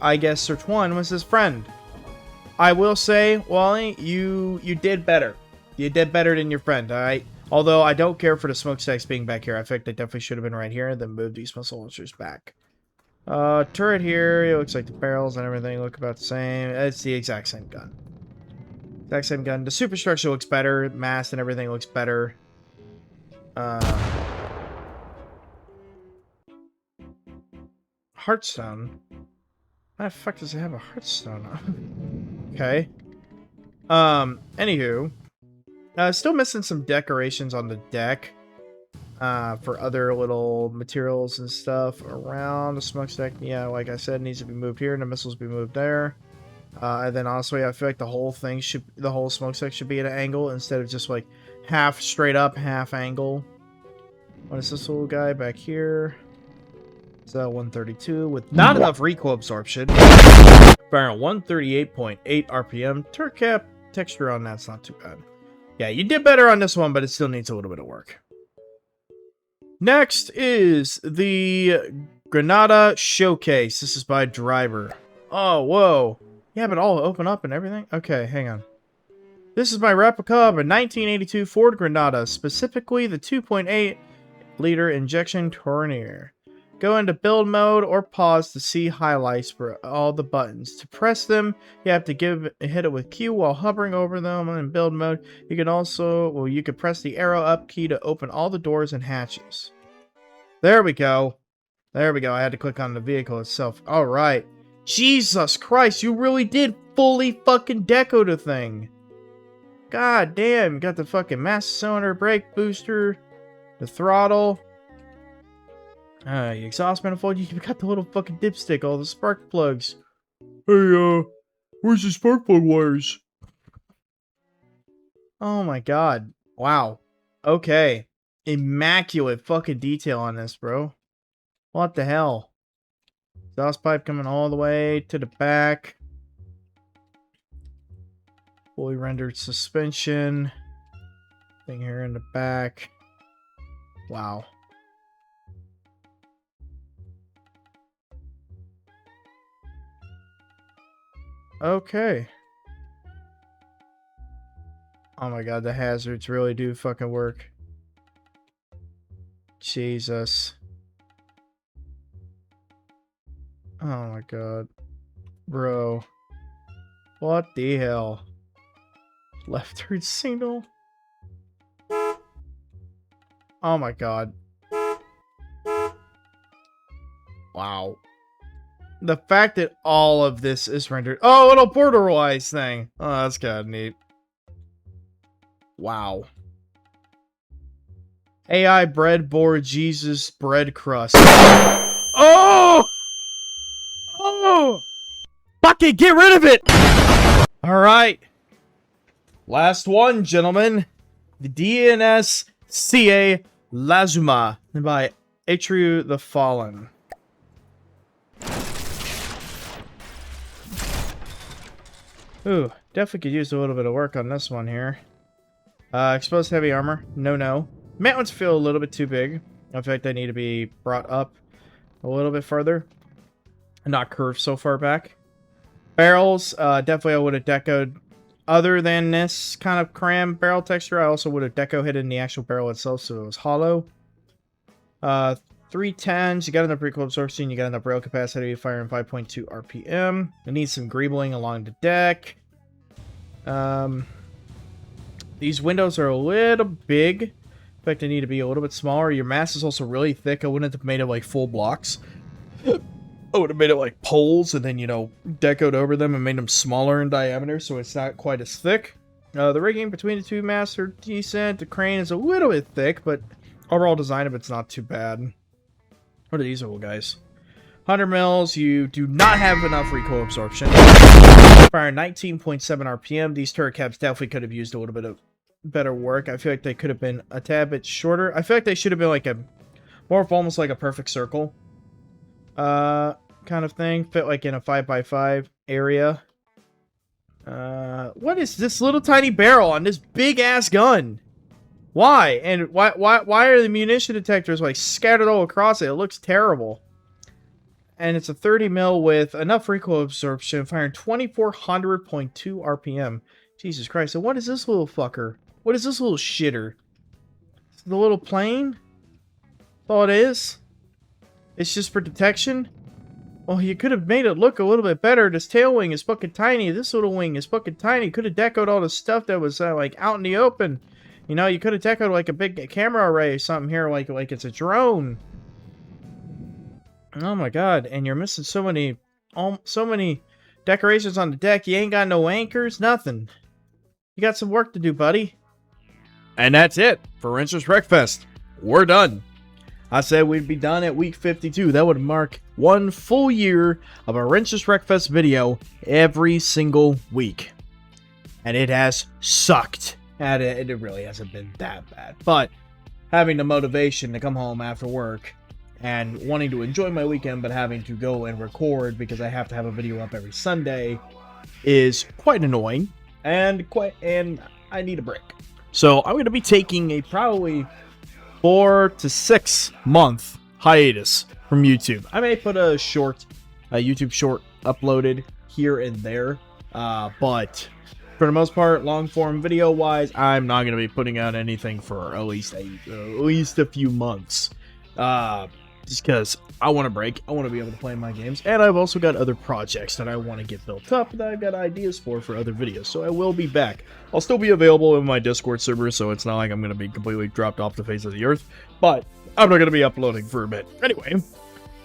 Sertuan was his friend. I will say, Wally, you did better. You did better than your friend, alright? Although I don't care for the smokestacks being back here. I think they definitely should have been right here, then move these missile launchers back. Turret here, it looks like the barrels and everything look about the same. It's the exact same gun. Exact same gun. The superstructure looks better. Mast and everything looks better. Heartstone? Why the fuck does it have a heartstone on? Okay. Anywho. Still missing some decorations on the deck. For other little materials and stuff around the smokestack. Yeah, like I said, needs to be moved here and the missiles be moved there. And then honestly, I feel like the whole smokestack should be at an angle instead of just like half straight up, half angle. What is this little guy back here? It's 132 with not enough recoil absorption. Firing 138.8 RPM. Turret cap texture on that's not too bad. Yeah, you did better on this one, but it still needs a little bit of work. Next is the Granada Showcase. This is by Driver. Oh, whoa. Yeah, but all open up and everything? Okay, hang on. This is my replica of a 1982 Ford Granada, specifically the 2.8 liter injection Tournier. Go into build mode or pause to see highlights for all the buttons. To press them, you have to hit it with Q while hovering over them. In build mode, you can also, you could press the arrow up key to open all the doors and hatches. There we go. There we go. I had to click on the vehicle itself. All right. Jesus Christ, you really did fully fucking deco the thing. God damn, you got the fucking master cylinder, brake booster, the throttle. Exhaust manifold, you got the little fucking dipstick, all the spark plugs. Hey, where's the spark plug wires? Oh my god. Wow. Okay. Immaculate fucking detail on this, bro. What the hell? Exhaust pipe coming all the way to the back. Fully rendered suspension. Thing here in the back. Wow. Okay. Oh my god, the hazards really do fucking work. Jesus. Oh my god. Bro. What the hell? Left turn signal? Oh my god. Wow. The fact that all of this is rendered... Oh, a little border-wise thing. Oh, that's kind of neat. Wow. AI breadboard Jesus bread crust. Oh! Oh! Fuck it, get rid of it! Alright. Last one, gentlemen. The DNS CA Lazuma by Atreyu the Fallen. Ooh, definitely could use a little bit of work on this one here. Exposed heavy armor. No. Matte ones feel a little bit too big. In fact, they need to be brought up a little bit further. And not curved so far back. Barrels, definitely I would have decoed. Other than this kind of cram barrel texture, I also would have deco hidden the actual barrel itself so it was hollow. 310s, you got enough recoil absorption, you got enough rail capacity, firing 5.2 RPM. It needs some greebling along the deck. These windows are a little big. In fact, they need to be a little bit smaller. Your mass is also really thick. I wouldn't have made it like full blocks. I would have made it like poles and then, you know, decoed over them and made them smaller in diameter so it's not quite as thick. The rigging between the two masts are decent. The crane is a little bit thick, but overall design of it's not too bad. What are these little guys? 100 mils, you do not have enough recoil absorption. Firing 19.7 RPM. These turret caps definitely could have used a little bit of better work. I feel like they could have been a tad bit shorter. I feel like they should have been like a more of almost like a perfect circle kind of thing. Fit like in a 5x5 area. What is this little tiny barrel on this big ass gun? Why? And why are the munition detectors like scattered all across it? It looks terrible. And it's a 30 mil with enough recoil absorption, firing 2400.2 RPM. Jesus Christ. And what is this little fucker? What is this little shitter? The little plane? That's all it is? It's just for detection? Well, you could have made it look a little bit better. This tail wing is fucking tiny. This little wing is fucking tiny. Could have decoed all the stuff that was like out in the open. You know, you could have decoed like a big camera array or something here, like it's a drone. Oh my god! And you're missing so many decorations on the deck. You ain't got no anchors, nothing. You got some work to do, buddy. And that's it for Wrenches Wreckfest. We're done. I said we'd be done at week 52. That would mark 1 full year of a Wrenches Wreckfest video every single week. And it has sucked. And it really hasn't been that bad. But having the motivation to come home after work and wanting to enjoy my weekend but having to go and record because I have to have a video up every Sunday is quite annoying. And I need a break. So I'm going to be taking a probably 4 to 6 month hiatus from YouTube. I may put a YouTube short uploaded here and there, but for the most part, long form video wise, I'm not going to be putting out anything for at least a few months. Just because I want a break. I want to be able to play my games. And I've also got other projects that I want to get built up that I've got ideas for other videos. So I will be back. I'll still be available in my Discord server, so it's not like I'm going to be completely dropped off the face of the earth. But I'm not going to be uploading for a bit. Anyway,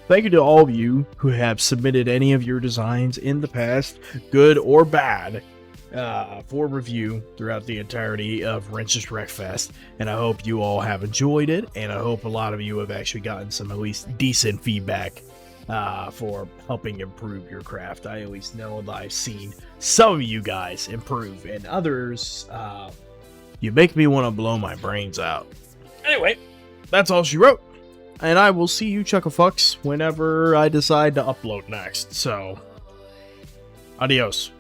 thank you to all of you who have submitted any of your designs in the past, good or bad, for review throughout the entirety of Wrenches Wreckfest, and I hope you all have enjoyed it, and I hope a lot of you have actually gotten some at least decent feedback for helping improve your craft. I at least know that I've seen some of you guys improve, and others, you make me want to blow my brains out. Anyway, that's all she wrote, and I will see you chucklefucks whenever I decide to upload next, so adios.